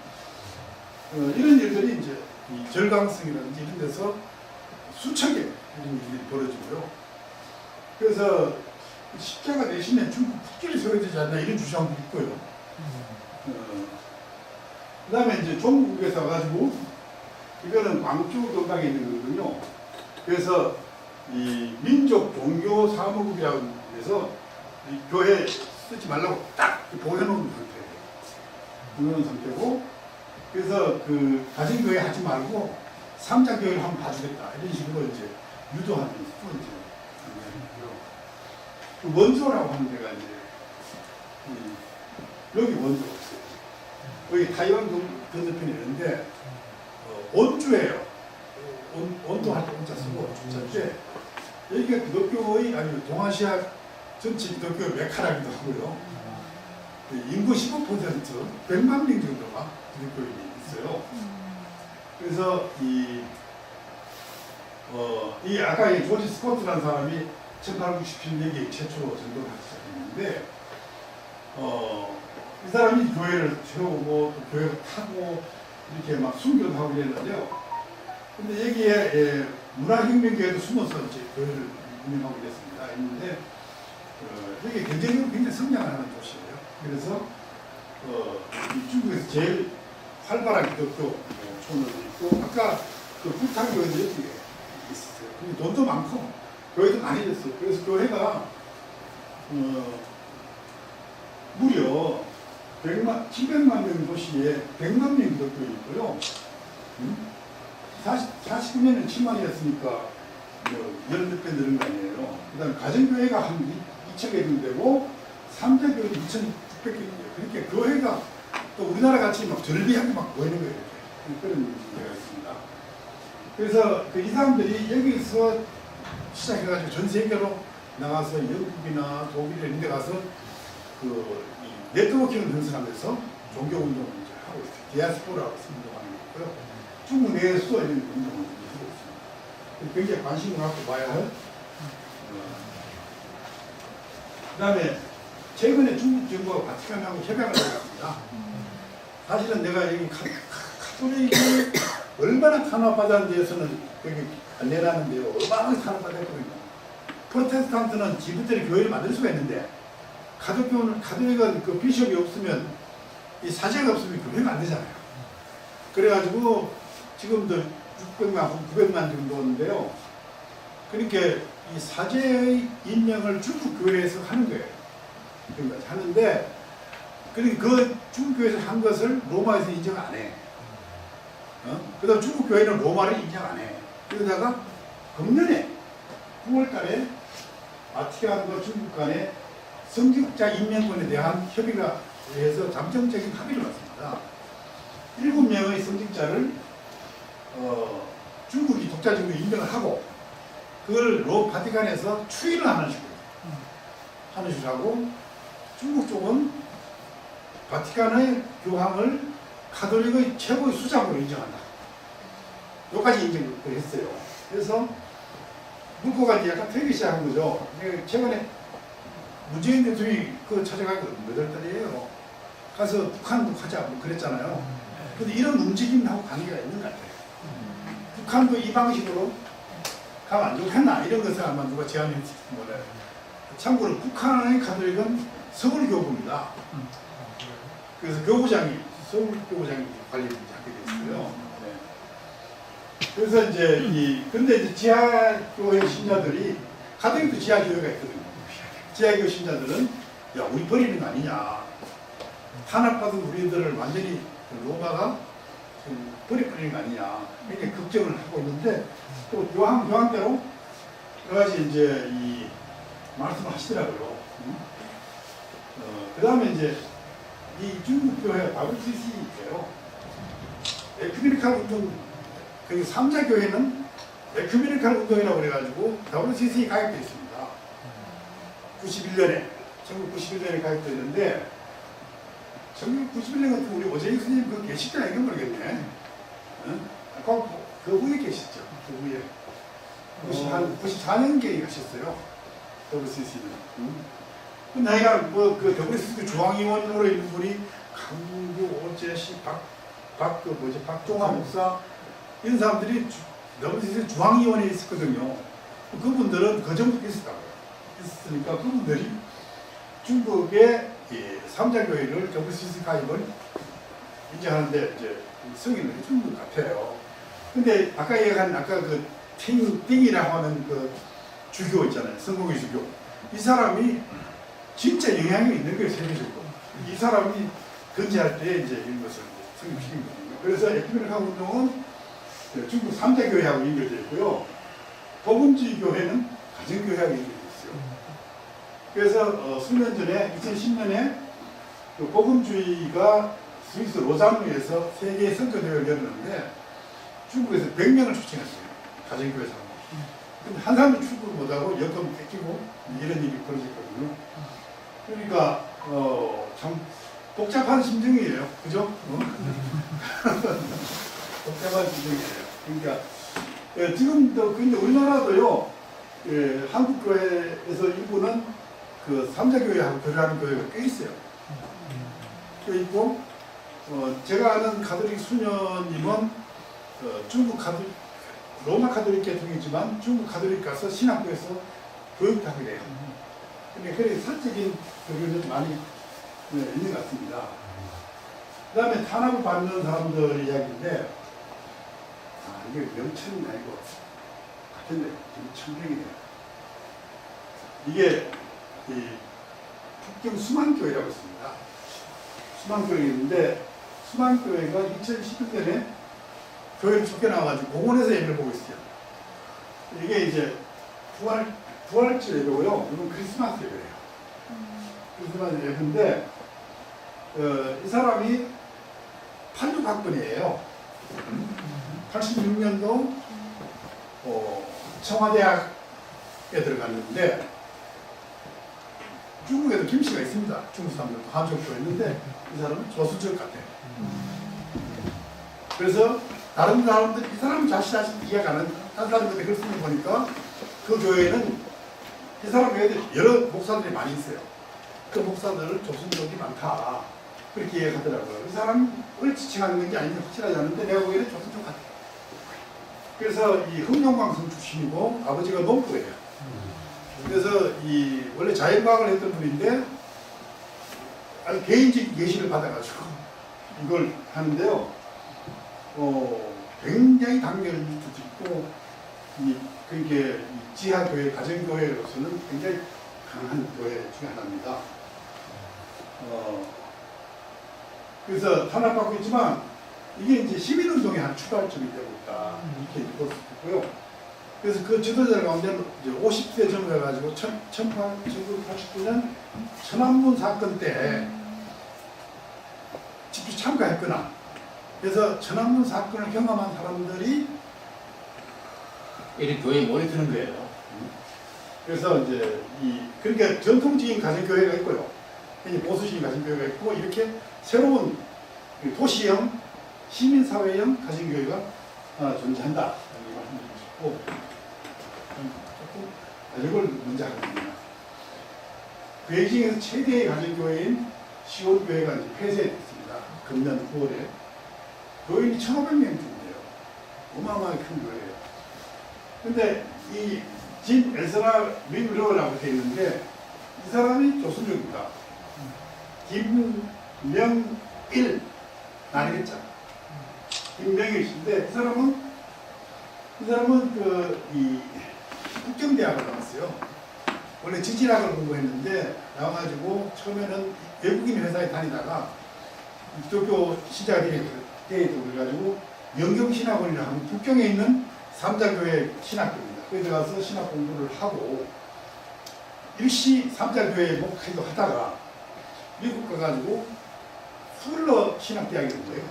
이런 일들이 이제 이 절강성이라든지 이런 데서 수천 개 이런 일이 벌어지고요. 그래서 십자가 대신에 중국 국기를 세워야 되지 않나 이런 주장도 있고요. 그 다음에 이제 종국에서 와가지고 이거는 광주 근방에 있는 거거든요. 그래서 이 민족 종교 사무국이라고 해서 이 교회 쓰지 말라고 딱 보내놓은 상태예요. 보내놓은 상태고, 그래서 그 가정교회 하지 말고 삼자교회를 한번 봐주겠다 이런 식으로 이제 유도하는 또 이제 그 원조라고 하는 데가 이제 여기 원조, 여기 타이완 건너편에 있는데 원주예요. 원도할 때 원자 쓰고 주자인데 여기가 기독교의 아니 동아시아 전체 기독교 메카라기도 하고요. 인구 15% 100만 명 정도가 기독교인이 있어요. 그래서 이 아까 이 조지 스코트라는 사람이 1897년에 최초로 전도를 하기 시작했는데 이 사람이 교회를 세우고 또 교회를 타고 이렇게 막 순교도 하고 이랬는데요. 근데 여기에 문화혁명교회도 숨어서 이제 교회를 운영하고 이랬습니다. 했는데 여기 경제적으로 굉장히 성장하는 도시예요. 그래서 이 중국에서 제일 활발한 기독교 촌으로 있고 아까 그 불탄교회도 여기 있었어요. 근데 돈도 많고 교회도 많이 됐어요. 그래서 교회가 무려 700만 명 도시에 100만 명 기독교인이 있고요. 49년에 7만이었으니까 10몇 배 늘은 거 아니에요. 그 다음에 가정교회가 한 2,000개 정도 되고 3대 교회 2,600개 정도 돼요. 그러니까 교회가 또 우리나라 같이 막 절비하게 막 보이는 거예요. 이렇게. 그런 문제가 있습니다. 그래서 이 사람들이 여기서 시작해가지고 전 세계로 나가서 영국이나 독일 이런 데 가서 이 네트워킹을 형성하면서 종교운동을 이제 하고 있어요. 디아스포라고 운동하는 게 있고요. 중국 내에서도 이런 운동을 하고 있습니다. 굉장히 관심을 갖고 봐야 할. 그 다음에 최근에 중국 정부가 바티칸하고 협약을 했습니다. 사실은 내가 여기 카톨릭을 얼마나 탄압받았는 데에서는 여기 안 내놨는데요. 얼마나 탄압받았거든요. 프로테스탄트는 지부대로 교회를 만들 수가 있는데 가톨릭은 그 비숍이 없으면 이 사제가 없으면 교회가 안 되잖아요. 그래가지고 지금도 600만, 900만 정도 오는데요. 그러니까 이 사제의 임명을 중국 교회에서 하는 거예요. 그러니까 하는데 그 중국 교회에서 한 것을 로마에서 인정 안 해. 그다음 중국 교회는 로마를 인정 안 해. 그러다가 금년에 9월달에 바티칸과 중국 간에 성직자 임명권에 대한 협의가 해서 잠정적인 합의를 봤습니다. 7명의 성직자를 중국이 독자적으로 인정을 하고 그걸 바티칸에서 추인을 하는 식으로 하고 중국 쪽은 바티칸의 교황을 가톨릭의 최고의 수장으로 인정한다. 여기까지 인정을 했어요. 그래서 물꼬가 이제 약간 트이기 시작한 거죠. 최근에 문재인 대통령이 찾아가기 몇 월 달이에요. 가서 북한도 가자 뭐 그랬잖아요. 근데 이런 움직임하고 관계가 있는 것 같아요. 북한도 이 방식으로 가면 안 좋겠나 이런 것을 아마 누가 제안했을지 몰라요. 참고로 북한의 가톨릭은 서울교구입니다. 그래서 교구장이 서울교구장이 관리를 하게 됐어요. 네. 그래서 이제 근데 이제 지하교회 신자들이 가톨릭도 지하교회가 있거든요. 지하교회 신자들은 야 우리 버리는 거 아니냐. 탄압받은 우리들을 완전히 로마가 버리는 거 아니냐. 이렇게 걱정을 하고 있는데 또 교황대로 여러 가지 이제 이 말씀을 하시더라고요. 그 다음에 이제 이 중국교회 WCC예요. 에큐메니칼 운동, 그 3자 교회는 에큐메니칼 운동이라고 그래가지고 WCC 가입되어 있습니다. 91년에, 1991년에 가입되었는데 1991년 같은 우리 오재익 선생님 그 계실지 알게 모르겠네. 그 후에 계셨죠. 그 후에. 한 94년경에 가셨어요. WCC는. 나이가 그 WCC 중앙위원으로 있는 분이 강규, 오재시, 박종화 목사 이런 사람들이 WCC 중앙위원회에 있었거든요. 그분들은 그 전부터 있었으니까 그분들이 중국의 3자 교회를 WCC 가입을 인정하는데 이제 승인을 해준 것 같아요. 근데 아까 얘기한 그 팅이라고 하는 그 주교 있잖아요. 성공의 주교. 이 사람이 진짜 영향이 있는 거예요, 세계적으로. 이 사람이 건재할 때 이제 이런 것을 성립시킨 거거든요. 그래서 에큐메니칼 운동은 중국 3대 교회하고 연결되어 있고요. 복음주의 교회는 가정교회하고 연결되어 있어요. 그래서 수년 전에 2010년에 그 복음주의가 스위스 로자누에서 세계 선교대회를 열었는데 중국에서 100명을 초청했어요. 가정교회 사람. 근데 한 사람도 출국을 못하고 여권 뺏기고 이런 일이 벌어졌거든요. 그러니까 참 복잡한 심정이에요. 그죠? 복잡한 심정이에요. 그러니까 지금도 근데 우리나라도요. 한국 교회에서 일부는 그 3자 교회하고 교류하는 교회가 꽤 있어요. 꽤 있고 제가 아는 가톨릭 수녀님은 중국 로마 가톨릭 계통이지만 중국 가톨릭 가서 신학교에서 교육도 하게 돼요. 그래 사적인 교류는 많이 있는 것 같습니다. 그 다음에 탄압을 받는 사람들 이야기인데 이게 명칭이 아니고 같은데 청명이네요. 이게 북경 수만교회라고 있습니다. 수만교회가 있는데 수만교회가 2011년에 교회를 쫓겨나와가지고 공원에서 예배를 보고 있어요. 이게 이제 부활절 예배고요. 이건 크리스마스 예배예요. 크리스마스 예배인데 이 사람이 86학번이에요. 86년도 청와대학에 들어갔는데 중국에도 김씨가 있습니다. 중국 사람들도 한족도 있는데 이 사람은 조수족 같아요. 그래서 다른 사람들 이 사람 자신 이해가 안 하는 다른 사람들이 글 쓰는 거 보니까 그 교회는 이 사람 외에도 여러 목사들이 많이 있어요. 그 목사들 조선족이 많다. 그렇게 이해하더라고요. 이 사람을 지칭하는 건지 아닌지 확실하지 않은데 내가 보기에는 조선족 같아요. 그래서 이 흥룡광성 출신이고 아버지가 농부예요. 그래서 이 원래 자연과학을 했던 분인데 아주 개인적 예시를 받아가지고 이걸 하는데요. 굉장히 단결도 있고 그게 지하교회, 가정교회로서는 굉장히 강한 교회 중에 하나입니다. 그래서 탄압받고 있지만 이게 이제 시민운동의 한 출발점이 되고 있다 이렇게 볼 수 있고요. 그래서 그 지도자 가운데 이제 50세 전후 해가지고 1989년 천안문 사건 때 직접 참가했거나 그래서 천안문 사건을 경험한 사람들이 이렇게 교회에 모여드는 거예요. 그래서 이제 그러니까 전통적인 가정교회가 있고요. 보수적인 가정교회가 있고 이렇게 새로운 도시형 시민사회형 가정교회가 존재한다. 이런 말씀드리고 싶고 조금 이걸 먼저 하겠습니다. 베이징에서 최대의 가정교회인 시온교회가 이제 폐쇄됐습니다. 금년 9월에 교인이 1,500명 정도예요. 어마어마하게 큰 교회예요. 근데 이 진 에스라 민로라고 되어 있는데 이 사람이 조선족입니다. 김명일 나리겠죠. 김명일인데 이 사람은 이 국정대학을 나왔어요. 원래 지질학을 공부했는데 나와가지고 처음에는 외국인 회사에 다니다가 기독교 신자들이 그래가지고 영경신학원이라고 하는 북경에 있는 삼자교회 신학교입니다. 거기 들어가서 신학 공부를 하고 일시 삼자교회 목회도 하다가 미국 가가지고 풀러 신학대학에 온 거예요.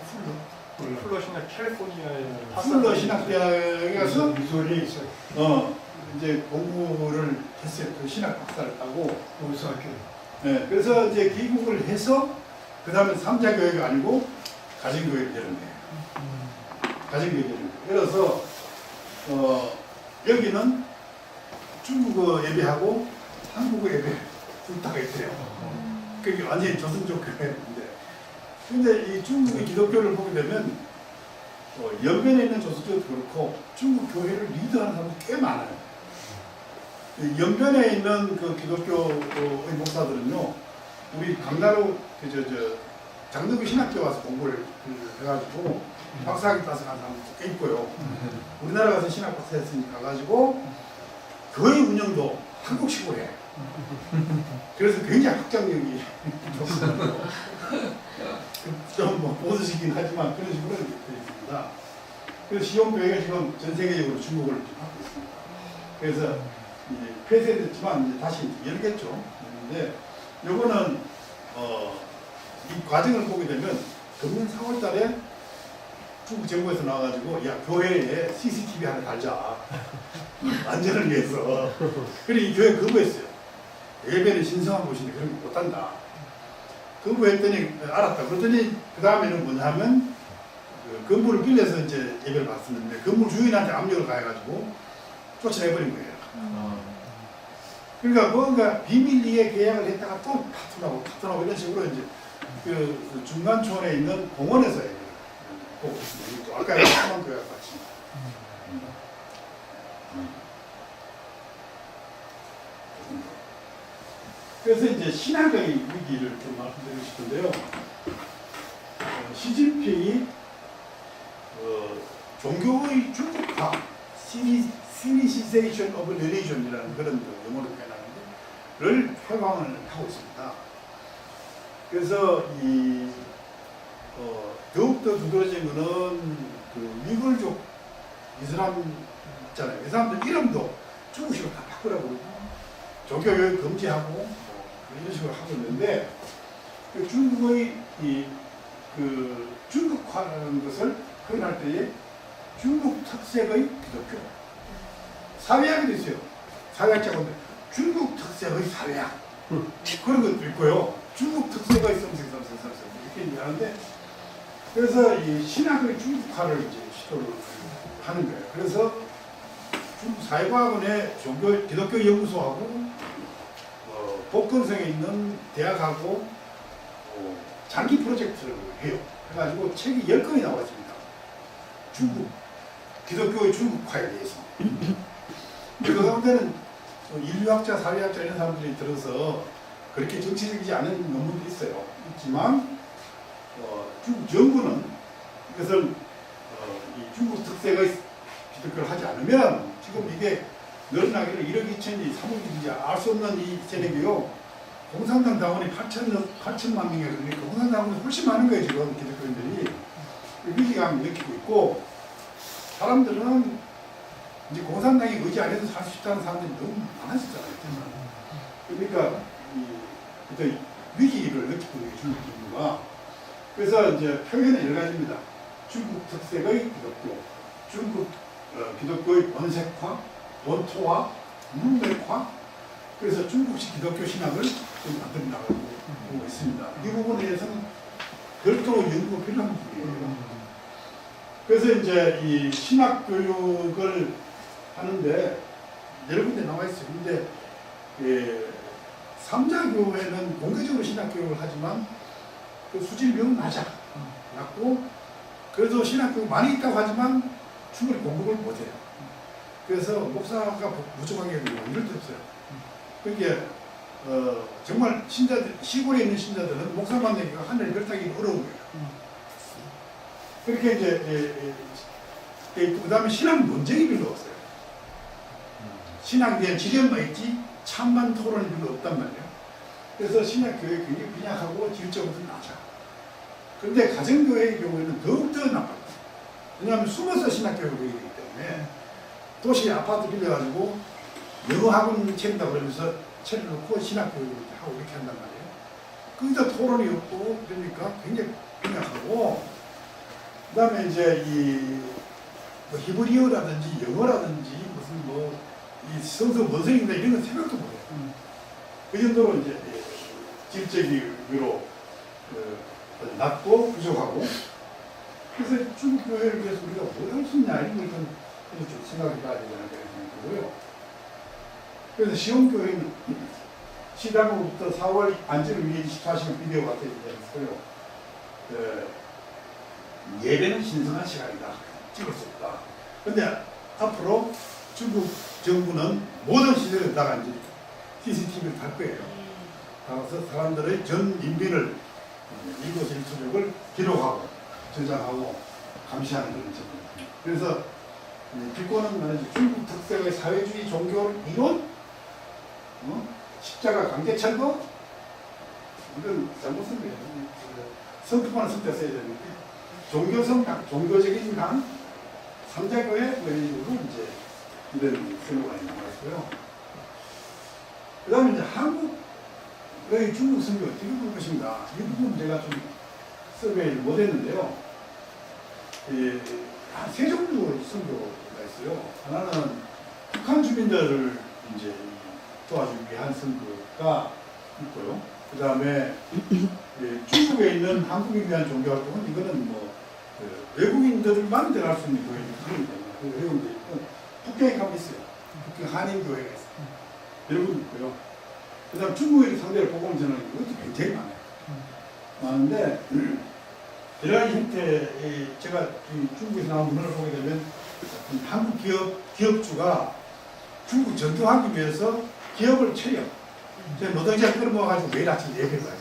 플러 신학 캘리포니아에 풀러 신학대학에 가서 미소리에 있어요. 이제 공부를 했어요. 그 신학 박사를 따고. 고등학교. 네, 그래서 이제 귀국을 해서 그 다음에 삼자교회가 아니고 가정교회를 되는 거예요. 가정교회를 되는 거예요. 그래서 여기는 중국어 예배하고 한국어 예배 둘 다가 있대요. 그게 완전히 조선족 교회인데. 근데 이 중국의 기독교를 보게 되면 연변에 있는 조선족도 그렇고 중국 교회를 리드하는 사람이 꽤 많아요. 연변에 있는 그 기독교의 목사들은요, 우리 강나루 장덕교 신학교 와서 공부를 해가지고 박사학위 따서 간 사람도 꽤 있고요. 우리나라 가서 신학 박사 했으니 가가지고 교회 운영도 한국식으로 해. 그래서 굉장히 확장력이 좋거든요. 좀 보수시긴 하지만 그런 식으로 되어 있습니다. 그래서 시온교회가 지금 전 세계적으로 주목을 받고 있습니다. 그래서 이제 폐쇄됐지만 이제 다시 열겠죠. 그런데 요거는 이 과정을 보게 되면 금년 4월달에 중국 정부에서 나와가지고 야 교회에 CCTV 하나 달자 안전을 위해서. 그래 이 교회 거부했어요. 예배는 신성한 곳인데 그런 거 못한다. 거부했더니 알았다. 그랬더니 그 다음에는 뭐냐면 그 건물을 빌려서 이제 예배를 받았는데 건물 주인한테 압력을 가해가지고 쫓아내버린 거예요. 그러니까 뭔가 비밀리에 계약을 했다가 또 파토나고 이런 식으로 이제 그 중간촌에 있는 공원에서 예배를 보고 있습니다. 아까 한번 교회와 같이. 그래서 이제 신학의 위기를 좀 말씀드리고 싶은데요. 시진핑이 종교의 중국화, 시니시세이션 오브 릴리전이라는 그런 용어를 표현하는데, 회방을 하고 있습니다. 그래서 더욱더 두드러진 것은 그 위글족 이슬람 바꿨잖아요. 그 사람들 이름도 중국식으로 다 바꾸라고 그러고 종교교육 금지하고 뭐 이런 식으로 하고 있는데 그 중국의 그 중국화라는 것을 표현할 때에 중국 특색의 기독교 사회학이 있어요. 사회학자가 중국 특색의 사회학 그런 것도 있고요. 중국 특색의 성생성생성생 이렇게 얘기하는데 그래서 이 신학의 중국화를 이제 시도를 하는 거예요. 그래서 중국 사회과학원의 종교 기독교 연구소하고 복건성에 있는 대학하고 장기 프로젝트를 해요. 그래가지고 책이 10권이 나와 있습니다. 중국 기독교의 중국화에 대해서. 그 가운데는 인류학자, 사회학자 이런 사람들이 들어서 그렇게 정치적이지 않은 논문도 있어요. 있지만 중국 정부는 이것을 이 중국 특색의 기독교를 하지 않으면 지금 이게 늘어나기를 1억 2천이 3억 1인지 알 수 없는 이 세력이요. 공산당 당원이 8천만 명이에요. 그러니까 공산당 당원이 훨씬 많은 거예요. 지금 기독교인들이. 위기감을 느끼고 있고 사람들은 이제 공산당이 의지 안 해도 살 수 있다는 사람들이 너무 많아졌잖아요. 그러니까 이 위기를 느끼고 있는 중국 정부가 그래서 이제 표현은 여러 가지입니다. 중국 특색의 기독교, 중국 기독교의 본색화, 본토화, 문맥화. 그래서 중국식 기독교 신학을 좀 만들어 나가고 있습니다. 이 부분에 대해서는 별도로 연구가 필요한 부분이에요. 그래서 이제 이 신학 교육을 하는데 여러 군데 나와 있어요. 근데 삼자교회는 공개적으로 신학 교육을 하지만 그 수준이 매우 낮고 그래도 신학 교육 많이 있다고 하지만 충분히 공부를 못해요. 그래서 목사가 부족한 게 이럴 데 없어요. 그게 정말 신자들 시골에 있는 신자들은 목사 만나기가 하늘 별 타기 어려운 거예요. 그렇게 이제 그 다음에 신학 논쟁이 별로 없어요. 신학에 대한 지령만 있지 찬반 토론이 별로 없단 말이에요. 그래서 신학 교육이 굉장히 빈약하고 질적으로 낮아. 그런데 가정교회의 경우에는 더욱더 나빠요. 왜냐하면 숨어서 신학 교육을 하기 때문에 도시 아파트 빌려가지고 영어 학원 차린다고 그러면서 차려놓고 신학 교육을 하고 이렇게 한단 말이에요. 거기다 토론이 없고 그러니까 굉장히 빈약하고 그 다음에 이제 뭐 히브리어라든지 영어라든지 무슨 이 성서 원성인가 이런 건 생각도 못해요. 그 정도로 이제 질적으로 낮고 부족하고 그래서 중국 교회를 위해서 우리가 뭘 할 수 있냐 이런 걸 좀 생각해 봐야 되지 않을까 생각하고요. 그래서 시온교회는 시당으로부터 4월 안지를 위해 24시간 비디오가 되어있어요. 예배는 신성한 시간이다. 찍을 수 없다. 그런데 앞으로 중국 정부는 모든 시설에다가 이제 CCTV를 달 거예요. 따라서 사람들의 전 인민을 이곳 일수력을 기록하고 저장하고 감시하는 그런 정부입니다. 그래서 비꼬는 말이지 중국 특색의 사회주의 종교 이론, 십자가 강제철거 이건 잘못 쓴 거예요. 성품만 쓸 때 써야 되는데 종교성 당, 종교적인 당, 삼자교회 뭐 이런 식으로 이제 이런 슬로건이 나와있고요. 그 다음에 이제 한국의 중국 선교 어떻게 볼 것인가 이 부분 제가 좀 서베이를 못했는데요. 한 세 종류의 선교가 있어요. 하나는 북한 주민들을 이제 도와주기 위한 선교가 있고요. 그 다음에 중국에 있는 한국에 위한 종교활동은 이거는 뭐 외국인들만 들어갈 수 있는 교회들이 그런 내용도 있고 북경에 가면 있어요. 북경 한인교회가 있어요. 이런 것도 있고요. 그 다음 중국인 상대로 복음 전하는 것도 굉장히 많아요. 많은데 여러 가지 형태의 제가 중국에서 나온 문헌을 보게 되면 한국 기업주가 중국 전투하기 위해서 기업을 차려. 제가 노동자 끌어모아가지고 매일 아침 예배를 가요.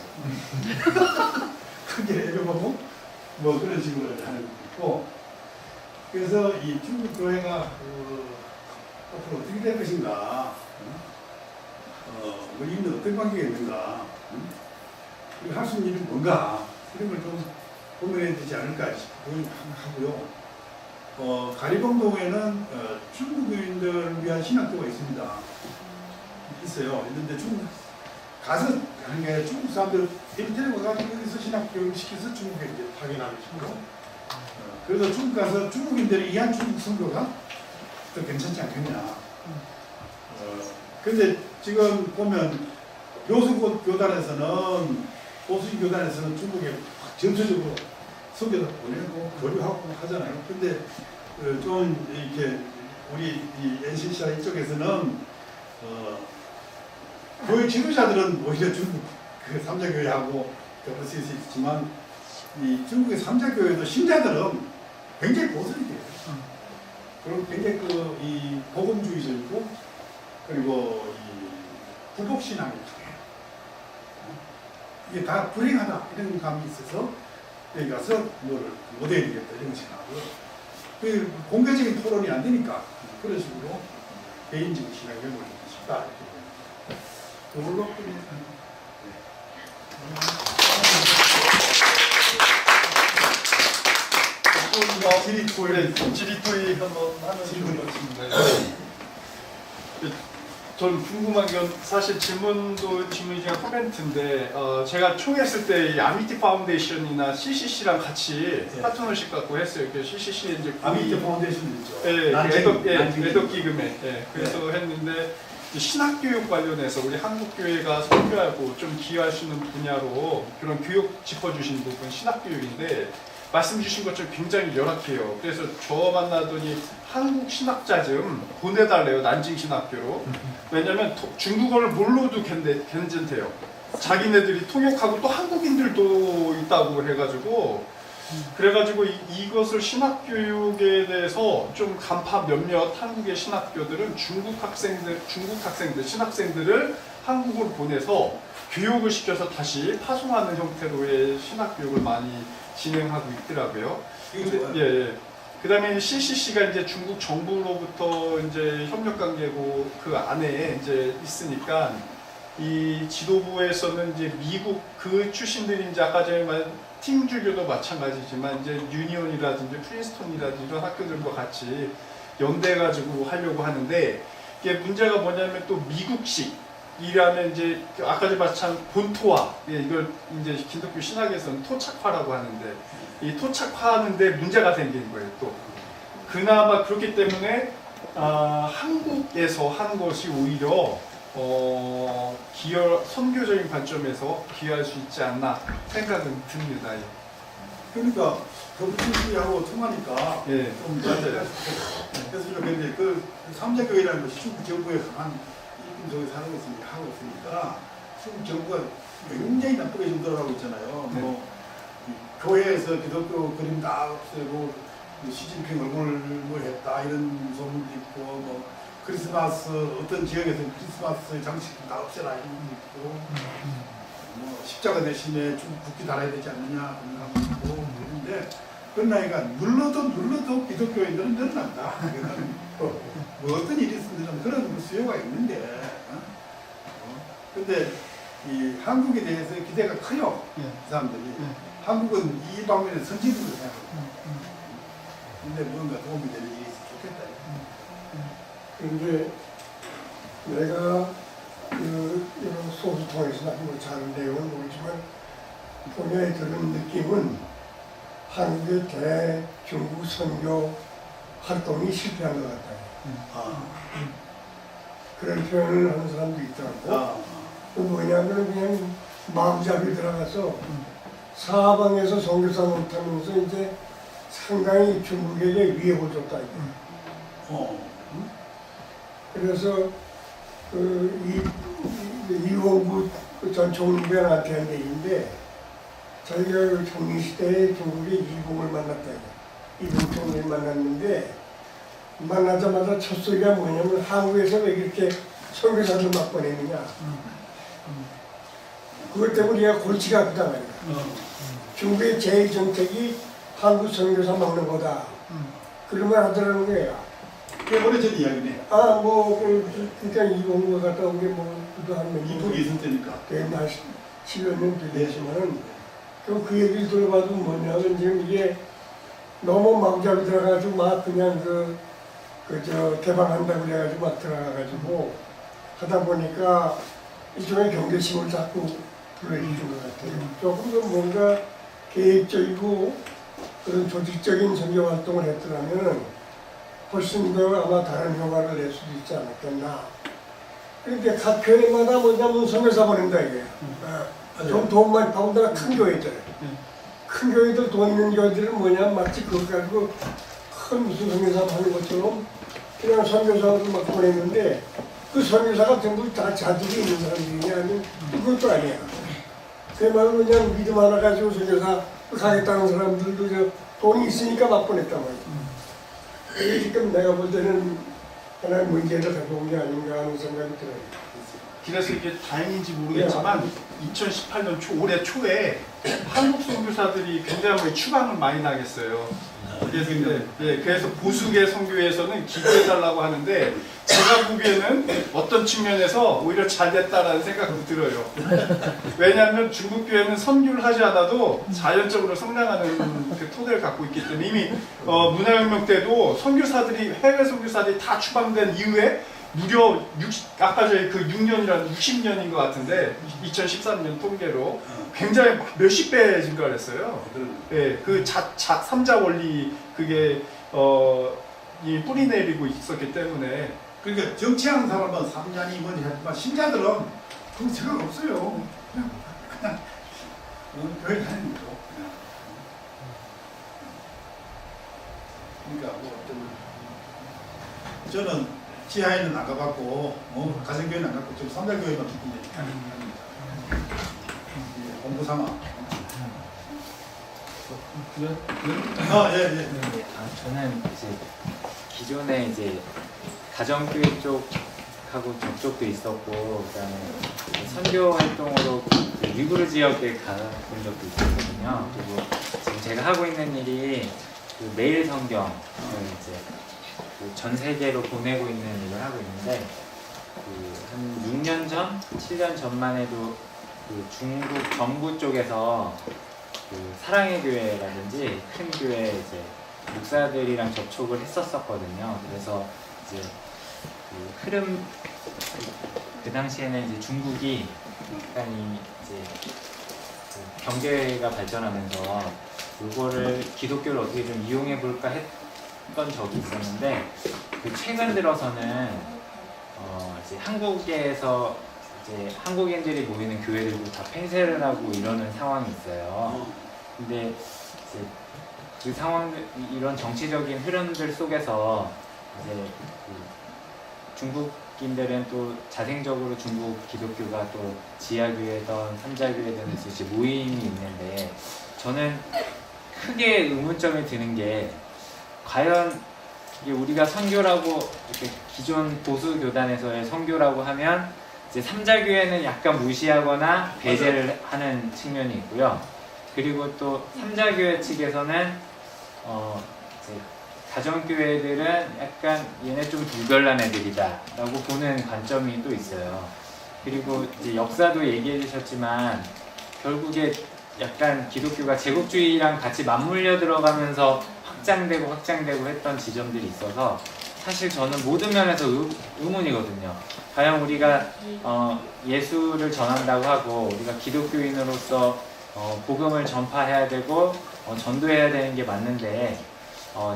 그게 예배 보고 뭐 그런 식으로 하는 것도 있고 그래서 이 중국 교회가 앞으로 어떻게 될 것인가 우리는 어떤 관계가 있는가 할 수 있는 일은 뭔가 이런 걸 좀 고민해야 되지 않을까 싶고요. 가리봉동에는 중국인들을 위한 신학교가 있습니다. 있어요. 있는데 중국 가서 하는 게 중국 사람들 인터넷 와가지고 여기서 신학교를 시켜서 중국에 이제 파견하는 식으로. 그래서 중국 가서 중국인들이 이해한 중국 선교가 더 괜찮지 않겠냐. 근데 지금 보면 요수고 교단에서는 보수지 교단에서는 중국에 전체적으로 선교사 보내고 교류하고 하잖아요. 근데 좀 이렇게 우리 이 NCCI 이쪽에서는 교회 지도자들은 오히려 중국 그 삼자교회하고 어울릴 수 있지만 이 중국의 삼자교회도 신자들은 굉장히 보수적이에요. 그리고 굉장히 이 복음주의적이고 그리고 이 불복신앙이 강해요. 이게 다 불행하다 이런 감이 있어서 여기 가서 뭐를 못해야 되겠다 이런 생각을 그 공개적인 토론이 안 되니까 그런 식으로 개인적인 신앙을 해보고 싶다 이렇게 그걸로 끝냈습니다. 지리토이 한번 하는 질문이 있습니다. 전 궁금한 건 사실 질문이지만 코멘트인데 제가 총했을 때 이 아미티 파운데이션이나 CCC랑 같이 파트너십 갖고 했어요. 그 CCC 이제 아미티 파운데이션 있죠. 애덕 기금에 그래서 했는데 신학교육 관련해서 우리 한국교회가 선교하고 좀 기여할 수 있는 분야로 그런 교육 짚어주신 부분 신학교육인데 말씀 주신 것처럼 굉장히 열악해요. 그래서 저 만나더니 한국 신학자 좀 보내달래요. 난징 신학교로. 왜냐면 중국어를 몰라도 괜찮대요. 자기네들이 통역하고 또 한국인들도 있다고 해가지고 그래가지고 이것을 신학교육에 대해서 좀 간파 몇몇 한국의 신학교들은 중국 학생들, 신학생들을 한국으로 보내서 교육을 시켜서 다시 파송하는 형태로의 신학교육을 많이 진행하고 있더라고요. 그다음에 CCC가 이제 중국 정부로부터 이제 협력 관계고 그 안에 이제 있으니까 이 지도부에서는 이제 미국 그 출신들이 이제 아까 전에 말한 팀주교도 마찬가지지만 이제 유니온이라든지 프린스톤이라든지 이런 학교들과 같이 연대해가지고 하려고 하는데 이게 문제가 뭐냐면 또 미국식이라면 이제 아까 전에 마찬 본토화 이걸 이제 기독교 신학에서는 토착화라고 하는데 이 토착화하는데 문제가 생긴 거예요. 또 그나마 그렇기 때문에 한국에서 하는 것이 오히려 선교적인 관점에서 기여할 수 있지 않나 생각은 듭니다. 그러니까 WCC하고 통하니까 좀 맞아요. 그래서 근데 그 삼자교회라는 것이 중국 정부에 강한 입김 속에 사는 것을 하고 있으니까 중국 정부가 굉장히 나쁘게 준다고 있잖아요. 뭐 교회에서 기독교 그림 다 없애고 시진핑 얼굴을 했다 이런 소문도 있고 뭐 크리스마스 어떤 지역에서는 크리스마스 장식도 다 없애라 이런 것도 있고 뭐 십자가 대신에 중국 국기 달아야 되지 않느냐 그런 사람도 있고 그런데 그러나이가 눌러도 기독교인들은 늘어난다. 뭐 어떤 일이 있으면 그런 수요가 있는데 근데 이 한국에 대해서 기대가 커요. 이 사람들이. 한국은 이 방면에 선진국으로 생각합니다. 근데 뭔가 도움이 되는 일이 있으면 좋겠다. 그런데 내가 이런 소수 통해서 나도 잘 내용은 모르지만 본연에 드는 느낌은 한국의 대중국 선교 활동이 실패한 것 같아요. 그런 표현을 하는 사람도 있더라고. 뭐냐면 그냥 마음잡이 들어가서 사방에서 선교사 못하면서 이제 상당히 중국에게 위협을 줬다. 그래서 이원구 전 총리가 나한테 한 얘기인데 자기가 총리 시대에 중국의 이봉을 만났다. 이봉 총리를 만났는데 만나자마자 첫 소리가 뭐냐면 한국에서 왜 이렇게 선교사들 막 보내느냐. 그것 때문에 우리가 골치가 아프다 말이야. 중국의 제2정책이 한국 선교사 막는 거다. 그런 말 하더라는 거야. 꽤 오래전 이야기네. 그러니까 이봉을 갔다 온 게 그도 한 이북이 있을 때니까. 한 10여 년 되겠지만은 그 얘기를 들어봐도 뭐냐면 지금 이게 너무 마구잡이 들어가가지고 막 그냥 개방한다고 그래가지고 막 들어가가지고 하다 보니까 일종의 경계심을 자꾸 불러일으킨 것 같아요. 조금 더 뭔가 계획적이고 그런 조직적인 선교 활동을 했더라면 훨씬 더 아마 다른 효과를 낼 수도 있지 않았겠나. 그러니까 각 교회마다 뭐냐면 선교사 보낸다 이게. 좀 돈 많이 파온 데가 큰 교회들. 큰 교회들 돈 있는 교회들은 뭐냐 마치 그거 가지고 큰 무슨 선교사 하는 것처럼 그냥 선교사를 막 보냈는데 그 선교사가 전부 다 자질이 있는 사람들이냐 아니면 그것도 아니야. 그야말로 그냥 믿음 하나 가지고 선교사 가겠다는 사람들도 돈이 있으니까 막 보냈단 말이야. 그게 지금 내가 볼 때는 하나의 문제를 가져온 게 아닌가 하는 생각이 들어요. 그래서 이게 다행인지 모르겠지만 2018년 올해 초에 한국 선교사들이 굉장히 추방을 많이 나겠어요. 그래서 보수계 선교회에서는 기도해달라고 하는데 제가 보기에는 어떤 측면에서 오히려 잘 됐다라는 생각도 들어요. 왜냐하면 중국 교회는 선교를 하지 않아도 자연적으로 성장하는 그 토대를 갖고 있기 때문에 이미 문화혁명 때도 선교사들이 해외 선교사들이 다 추방된 이후에 무려 아까 저희 그 6년이라는 60년인 것 같은데 2013년 통계로 굉장히 몇십 배 증가를 했어요. 예, 그 삼자 원리 그게 이 뿌리 내리고 있었기 때문에 그러니까 정치하는 사람은 3년이 뭐니 하지만 신자들은 그런 생각 없어요. 그냥 교회 다니는 거죠. 그러니까 뭐 저는 지하에는 안 가봤고 가정교회는 안 갔고 좀 선달교회만 듣는 데니까 공부 삼아. 예. 저는 이제 기존에 이제 가정교회 쪽하고 저쪽도 있었고 그다음에 선교 활동으로 위구르 지역에 가본 적도 있었거든요. 그리고 지금 제가 하고 있는 일이 그 매일 성경을 이제 전 세계로 보내고 있는 일을 하고 있는데 한 6년 전, 7년 전만 해도 그 중국 정부 쪽에서 그 사랑의 교회라든지 큰 교회 이제 목사들이랑 접촉을 했었거든요. 그래서 이제 그 흐름 그 당시에는 이제 중국이 약간 이제 그 경제가 발전하면서 이거를 기독교를 어떻게 좀 이용해 볼까 했던 적이 있었는데 그 최근 들어서는 이제 한국에서 이제 한국인들이 모이는 교회들도 다 폐쇄를 하고 이러는 상황이 있어요. 근데 이제 그 상황들 이런 정치적인 흐름들 속에서 이제 그 중국인들은 또 자생적으로 중국 기독교가 또 지하교회든 삼자교회든 이제 모임이 있는데 저는 크게 의문점이 드는 게 과연 이게 우리가 선교라고 이렇게 기존 보수 교단에서의 선교라고 하면 이제 삼자교회는 약간 무시하거나 배제를 하는 측면이 있고요. 그리고 또 삼자교회 측에서는 이제 가정교회들은 약간 얘네 좀 불별난 애들이다라고 보는 관점이 또 있어요. 그리고 이제 역사도 얘기해 주셨지만 결국에 약간 기독교가 제국주의랑 같이 맞물려 들어가면서 확장되고 했던 지점들이 있어서 사실 저는 모든 면에서 의문이거든요. 과연 우리가 예수를 전한다고 하고 우리가 기독교인으로서 복음을 전파해야 되고 전도해야 되는 게 맞는데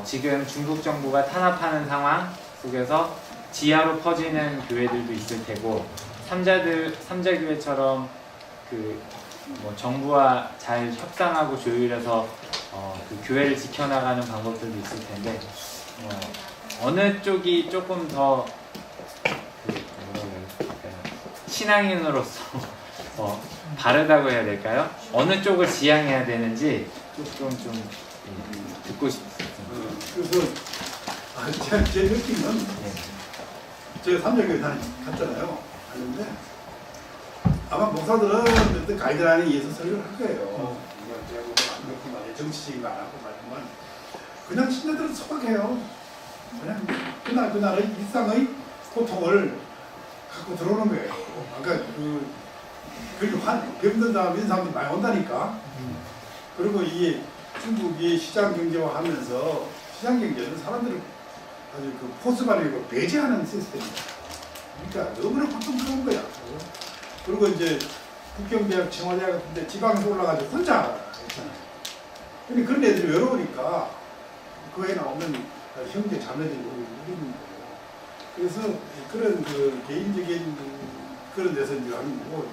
지금 중국 정부가 탄압하는 상황 속에서 지하로 퍼지는 교회들도 있을 테고 삼자교회처럼 뭐 정부와 잘 협상하고 조율해서 그 교회를 지켜나가는 방법들도 있을 텐데 어느 쪽이 조금 더 신앙인으로서 바르다고 해야 될까요? 어느 쪽을 지향해야 되는지 조금 좀 듣고 싶습니다. 그래서 제 느낌은 제가 삼자교회 갔잖아요. 갔는데 아마 목사들은 어떤 가이드라인에 의해서 설교를 할 거예요. 정치적인 거 안 하고 말고만 그냥 신자들은 소박해요. 그냥 그날의 일상의 고통을 갖고 들어오는 거예요. 그러니까 그리고 병든 사람, 있는 사람들이 많이 온다니까. 그리고 이게 중국이 시장 경제화하면서 시장 경제는 사람들을 아주 그 포스만이고 배제하는 시스템이야. 그러니까 너무나 고통스러운 거야. 그리고 이제 북경대학, 청와대학 같은데 지방에서 올라가지고 혼자 있잖아. 근데 그런 애들이 외로우니까 그 애 나오면 형제 자매들이 우리는 거예요. 그래서 그런 그 개인적인 그런 데서 이제 하는 거고,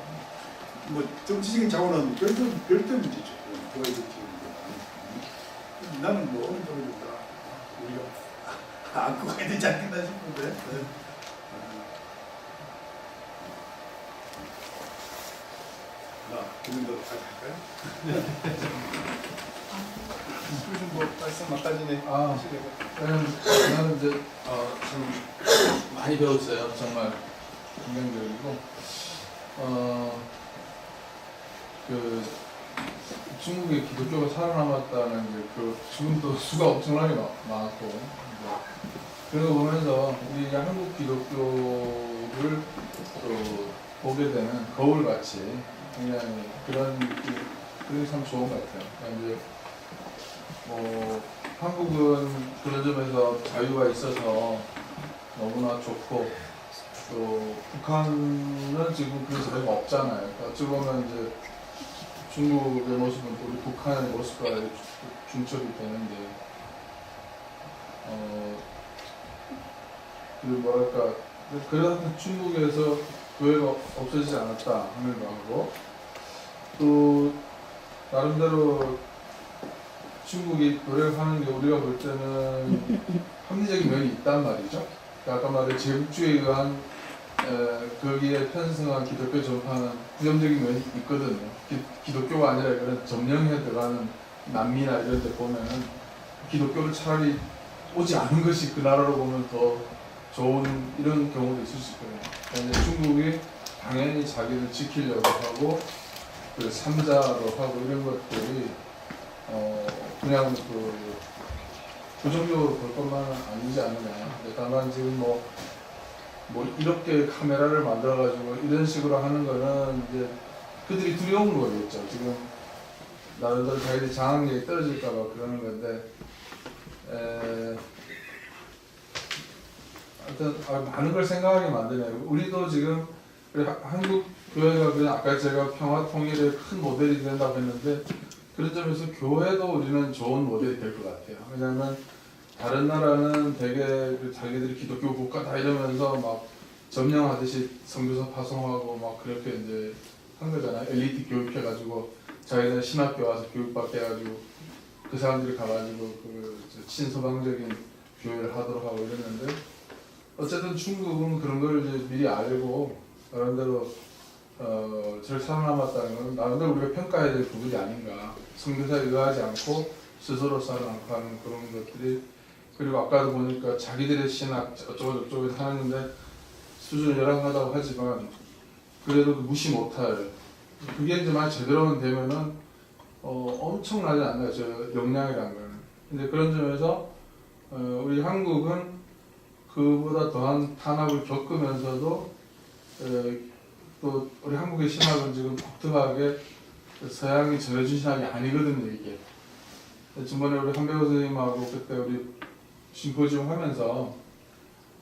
뭐 정치적인 자원은 별도 문제죠. 보여주지. 나는 뭐 어느 정도다 오히려 안고 가야 되지 않겠나 싶은데. 그 정도까지 할까요? 요즘 뭐 말씀 아까지네. 나는 이제 참 많이 배웠어요. 정말 긍정적이고 그 중국의 기독교가 살아남았다는 그 지금도 수가 엄청나게 많았고 그런 거 보면서 우리 한국 기독교를 또 보게 되는 거울같이 굉장히 그런 참 좋은 것 같아요. 이제 뭐 한국은 그런 점에서 자유가 있어서 너무나 좋고 또 북한은 지금 그런 자유가 없잖아요. 어찌 보면 이제 중국의 모습은 우리 북한의 모습과 중첩이 되는데 그 뭐랄까 그래서 중국에서 교회가 없어지지 않았다 하는 거하고 또 나름대로 중국이 노력하는 게 우리가 볼 때는 합리적인 면이 있단 말이죠. 그러니까 아까 말한 제국주의에 의한 거기에 편승한 기독교 전파는 부정적인 면이 있거든요. 기독교가 아니라 이런 점령에 들어가는 남미나 이런 데 보면은 기독교를 차라리 오지 않은 것이 그 나라로 보면 더 좋은 이런 경우도 있을 수 있거든요. 그러니까 중국이 당연히 자기를 지키려고 하고 그 삼자로 하고 이런 것들이 그냥 부정적으로 볼 것만은 아니지 않느냐. 다만 지금 뭐 이렇게 카메라를 만들어가지고 이런 식으로 하는 거는 이제 그들이 두려운 거겠죠. 지금 나름대로 자기들이 장악력이 떨어질까봐 그러는 건데, 하여튼 많은 걸 생각하게 만드네요. 우리도 지금 한국 교회가 그냥 아까 제가 평화 통일의 큰 모델이 된다고 했는데 그런 점에서 교회도 우리는 좋은 모델이 될 것 같아요. 왜냐하면 다른 나라는 되게 자기들이 기독교 국가다 이러면서 막 점령하듯이 선교사 파송하고 막 그렇게 이제 한 거잖아요. 엘리트 교육해가지고 자기들 신학교 와서 교육받게 해가지고 그 사람들이 가가지고 그 친서방적인 교회를 하도록 하고 이랬는데 어쨌든 중국은 그런 걸 이제 미리 알고 나름대로 잘 살아남았다는 건 나름대로 우리가 평가해야 될 부분이 아닌가. 선교사에 의하지 않고 스스로 살아남고 하는 그런 것들이 그리고 아까도 보니까 자기들의 신학 어쩌고저쩌고 하는데 수준이 열악하다고 하지만 그래도 무시 못할 그게 이제 만약 제대로 되면은 엄청나지 않나요? 저 역량이라는 거는. 근데 그런 점에서 우리 한국은 그보다 더한 탄압을 겪으면서도 또 우리 한국의 신학은 지금 독특하게 서양이 전해준 신학이 아니거든요. 이게 지난번에 우리 한배우 선생님하고 그때 우리 심포지움 하면서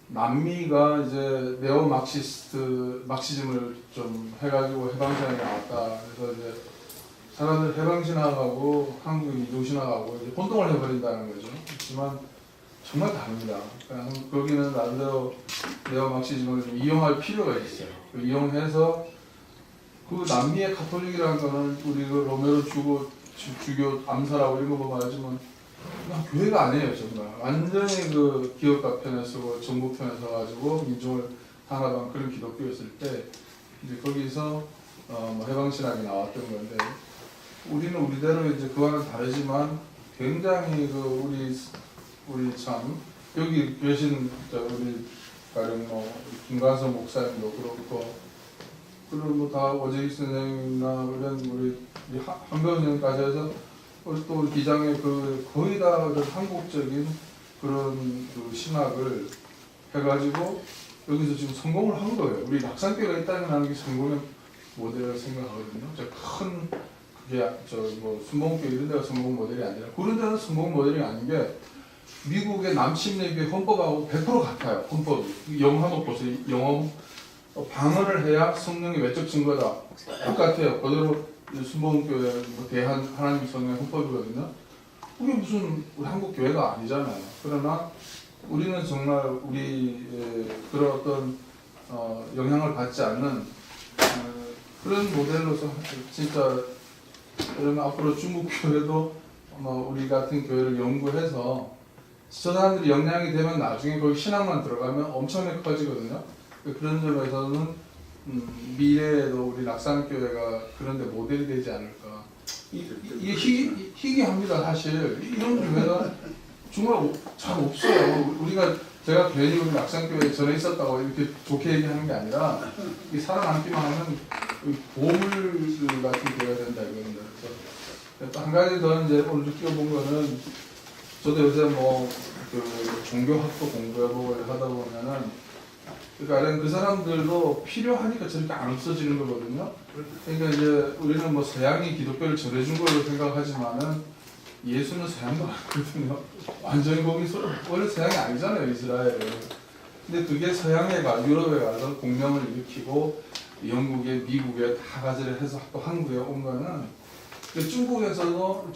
남미가 이제 네오 막시즘을 좀 해가지고 해방신학이 나왔다. 그래서 이제 사람들 해방신학하고 한국 이동신학하고 이제 혼동을 해버린다는 거죠. 하지만 정말 다릅니다. 그러니까 거기는 나름대로 네오 막시즘을 좀 이용할 필요가 있어요. 이용해서 그 남미의 가톨릭이라는 거는 우리 그 로메로 주교 암살하고 이런 거 보면 알지만 그냥 교회가 아니에요. 정말 완전히 그 기업가 편에 서고 정부 편에 서가지고 민중을 탄압한 그런 기독교였을 때 이제 거기서 뭐 해방신학이 나왔던 건데 우리는 우리대로 이제 그와는 다르지만 굉장히 그 우리 참 여기 계신 우리 가령 뭐 김관성 목사님도 그렇고 그리고 뭐 다 오재익 선생님이나 이런 우리 한배우 선생님까지 해서 또 우리 기장의 그 거의 다 한국적인 그런 그 신학을 해가지고 여기서 지금 성공을 한 거예요. 우리 낙산교회가 있다는 게 성공의 모델을 생각하거든요. 큰 그게 저뭐 순복음교회 이런 데가 성공 모델이 아니라 그런 데는 성공 모델이 아닌 게 미국의 남침례교회 헌법하고 100% 같아요. 헌법이. 영어 한번 보세요. 영어 방언을 해야 성령의 외적 증거다. 똑같아요. 그대로 순복음교회 뭐 대한 하나님 성령의 헌법이거든요. 그게 무슨 우리 한국 교회가 아니잖아요. 그러나 우리는 정말 우리 그런 어떤 영향을 받지 않는 그런 모델로서 진짜 그러면 앞으로 중국 교회도 우리 같은 교회를 연구해서 저 사람들이 영향이 되면 나중에 거기 신앙만 들어가면 엄청나게 커지거든요. 그런 점에서는 미래에도 우리 낙산교회가 그런 데 모델이 되지 않을까. 이게 희귀합니다. 사실 이런 교회가 정말 잘 없어요. 제가 괜히 우리 낙산교회 전에 있었다고 이렇게 좋게 얘기하는 게 아니라 이 살아남기만 하면 보물 같은 교회가 된다 이거는데. 그래서 한 가지 더 이제 오늘 느껴본 거는 저도 요새 그 종교학도 공부해보고 하다 보면은 그러니까 그 사람들도 필요하니까 저렇게 안 없어지는 거거든요. 그러니까 이제 우리는 뭐 서양이 기독교를 전해준 걸로 생각하지만은 예수는 서양도 아니거든요. 완전히 거기 원래 서양이 아니잖아요, 이스라엘은. 근데 그게 서양에 유럽에 가서 공명을 일으키고 영국에 미국에 다 가지를 해서 또 한국에 온 거는 중국에서도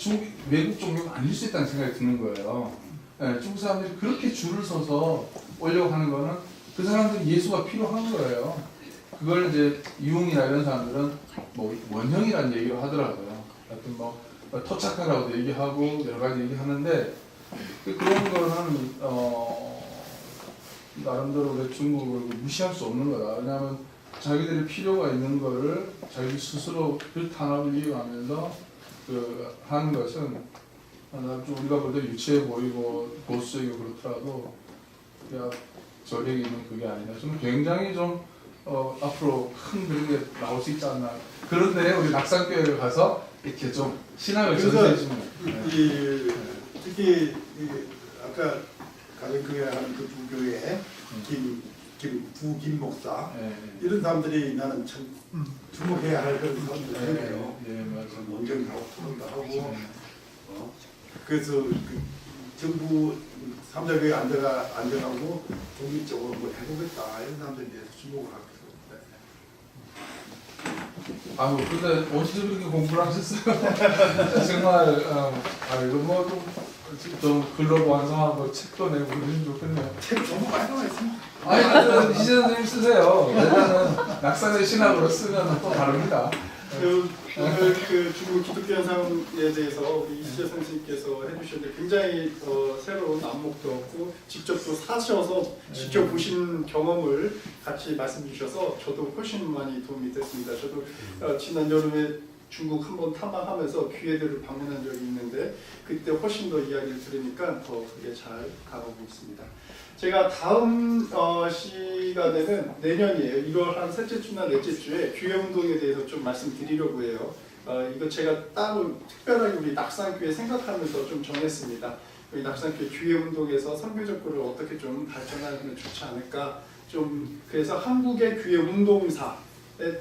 외국 종교가 아닐 수 있다는 생각이 드는 거예요. 네, 중국 사람들이 그렇게 줄을 서서 오려고 하는 거는 그 사람들이 예수가 필요한 거예요. 그걸 이제 유흥이나 이런 사람들은 뭐 원형이라는 얘기를 하더라고요. 하여튼 토착하라고도 얘기하고 여러 가지 얘기하는데 그런 거는 나름대로 우리 중국을 무시할 수 없는 거다. 왜냐하면 자기들이 필요가 있는 거를 자기 스스로 불탄압을 이용하면서 하는 것은 우리가 볼 때 유치해 보이고 보수적이고 그렇더라도 저력이 있는 그게 아니다. 좀 굉장히 좀 앞으로 큰 그런 게 나올 수 있지 않나. 그런데 우리 낙산교회를 가서 이렇게 좀 신앙을 전수해주면 특히 아까 가정교회 하는 그 부교회 김 목사 이런 사람들이 나는 참 주목해야 할 그런 사람들이에요. 맞아요. 원정하고 토론도 하고 그래서 정부 3자교회 안정하고 독립적으로 해보겠다 이런 사람들에 대해서 주목을 하고 있어요. 근데 어디서 그렇게 공부를 하셨어요? 정말 이거 좀 글로 완성하고 책도 내고 그러면 좋겠네요. 책 너무 많이 나와 있습니다. 아니, 이재 선생님 쓰세요. 왜냐면 낙산의 신학으로 쓰면 또 다릅니다. 오늘 그 중국 기독교 현상에 대해서 우리 이시재 선생님께서 해주셨는데 굉장히 새로운 안목도 없고 직접 또 사셔서 직접 보신 경험을 같이 말씀 주셔서 저도 훨씬 많이 도움이 됐습니다. 저도 지난 여름에 중국 한번 탐방하면서 교회들을 방문한 적이 있는데 그때 훨씬 더 이야기를 들으니까 더 그게 잘 가고 있습니다. 제가 다음 시간에는 내년이에요. 1월 한 셋째 주나 넷째 주에 교회 운동에 대해서 좀 말씀드리려고 해요. 이거 제가 따로 특별하게 우리 낙산교회 생각하면서 좀 정했습니다. 우리 낙산교회 교회 운동에서 선교적 구를 어떻게 좀 발전하면 좋지 않을까. 좀 그래서 한국의 교회 운동사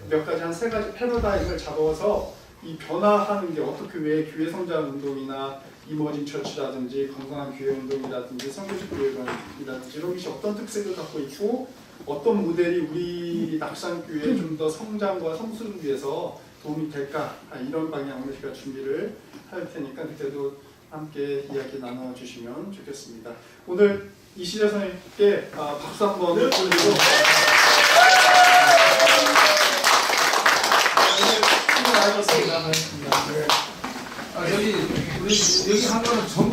몇 가지 한 3가지 패러다임을 잡아서 이 변화하는 게 어떻게 왜 교회 성장 운동이나 이머징 처치라든지 건강한 교회 운동이라든지 선교적 교회라든지 이런 것이 어떤 특색을 갖고 있고 어떤 모델이 우리 낙산교회의 좀 더 성장과 성수를 위해서 도움이 될까 이런 방향으로 제가 준비를 할 테니까 그때도 함께 이야기 나눠주시면 좋겠습니다. 오늘 이시재 선생님께 박수 한번 보내드리고 수고 많으셨습니다. 여기 한 거는 전부